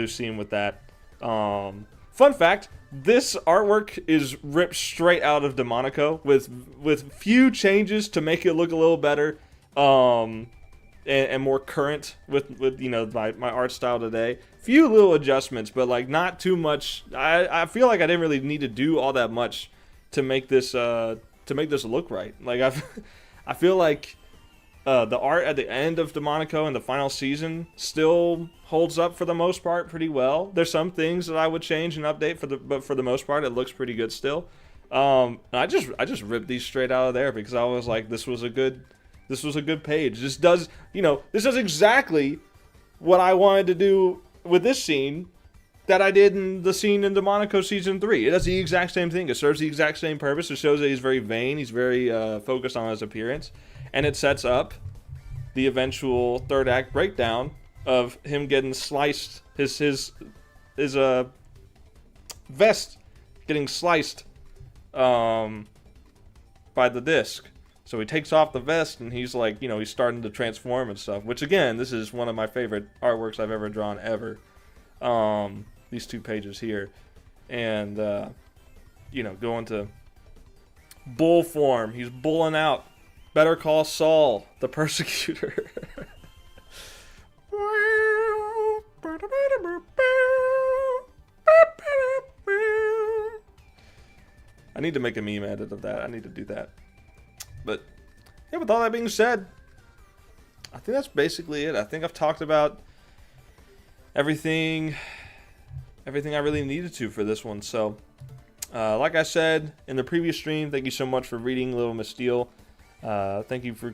scene with that. Fun fact: this artwork is ripped straight out of Demonico with few changes to make it look a little better, and more current with my art style today. Few little adjustments, but like not too much. I feel like I didn't really need to do all that much to make this look right. Like I feel like the art at the end of Demonico in the final season still holds up for the most part pretty well. There's some things that I would change and update but for the most part it looks pretty good still. I just ripped these straight out of there because I was like, this was a good page. This does exactly what I wanted to do with this scene that I did in the scene in Demonico Season 3. It does the exact same thing. It serves the exact same purpose. It shows that he's very vain. He's very focused on his appearance. And it sets up the eventual third act breakdown of him getting sliced, his vest getting sliced by the disc. So he takes off the vest and he's like, he's starting to transform and stuff. Which again, this is one of my favorite artworks I've ever drawn ever. These two pages here. And, going to bull form. He's bulling out. Better Call Saul, the Persecutor. I need to make a meme edit of that. I need to do that. But, yeah, with all that being said, I think that's basically it. I think I've talked about everything I really needed to for this one. So, like I said in the previous stream, thank you so much for reading Little Miss Steele. Thank you for,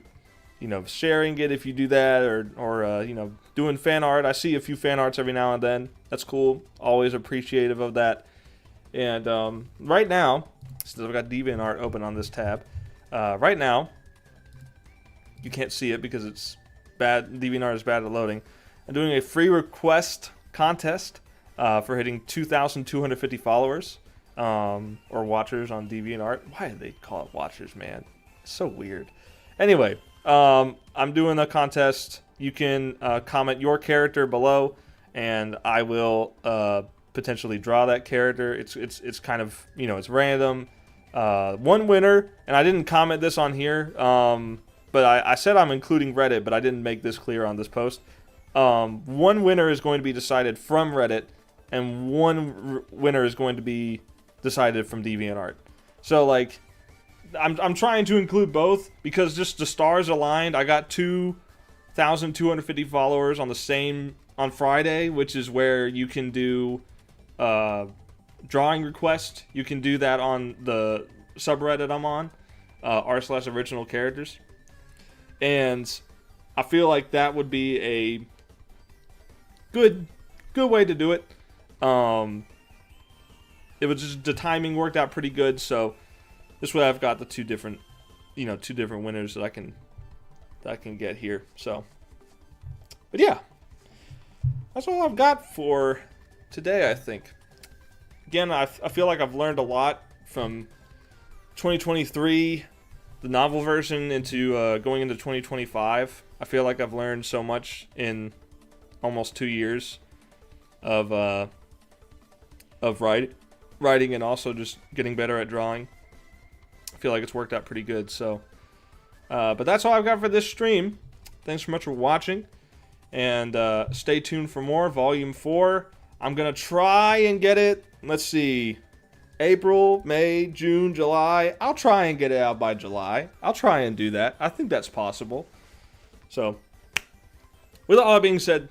sharing it if you do that, or doing fan art. I see a few fan arts every now and then. That's cool. Always appreciative of that. And right now, since I've got DeviantArt open on this tab, right now, you can't see it because it's bad. DeviantArt is bad at loading. I'm doing a free request contest for hitting 2,250 followers or watchers on DeviantArt. Why do they call it watchers, man? It's so weird. Anyway, I'm doing a contest. You can comment your character below, and I will potentially draw that character. It's kind of, it's random. One winner, and I didn't comment this on here, but I said I'm including Reddit, but I didn't make this clear on this post. One winner is going to be decided from Reddit, and one winner is going to be decided from DeviantArt. So, like, I'm trying to include both because just the stars aligned. I got 2,250 followers on Friday, which is where you can do drawing request, you can do that on the subreddit I'm on, r/original characters. And I feel like that would be a good way to do it. It was just the timing worked out pretty good, so this way I've got the two different winners that I can get here. So, but yeah, that's all I've got for today, I think. Again, I feel like I've learned a lot from 2023, the novel version, into going into 2025. I feel like I've learned so much in almost 2 years of writing and also just getting better at drawing. I feel like it's worked out pretty good. So, but that's all I've got for this stream. Thanks so much for watching, and stay tuned for more. Volume 4. I'm gonna try and get it. Let's see, April, May, June, July. I'll try and get it out by July. I'll try and do that. I think that's possible. So, with all that being said,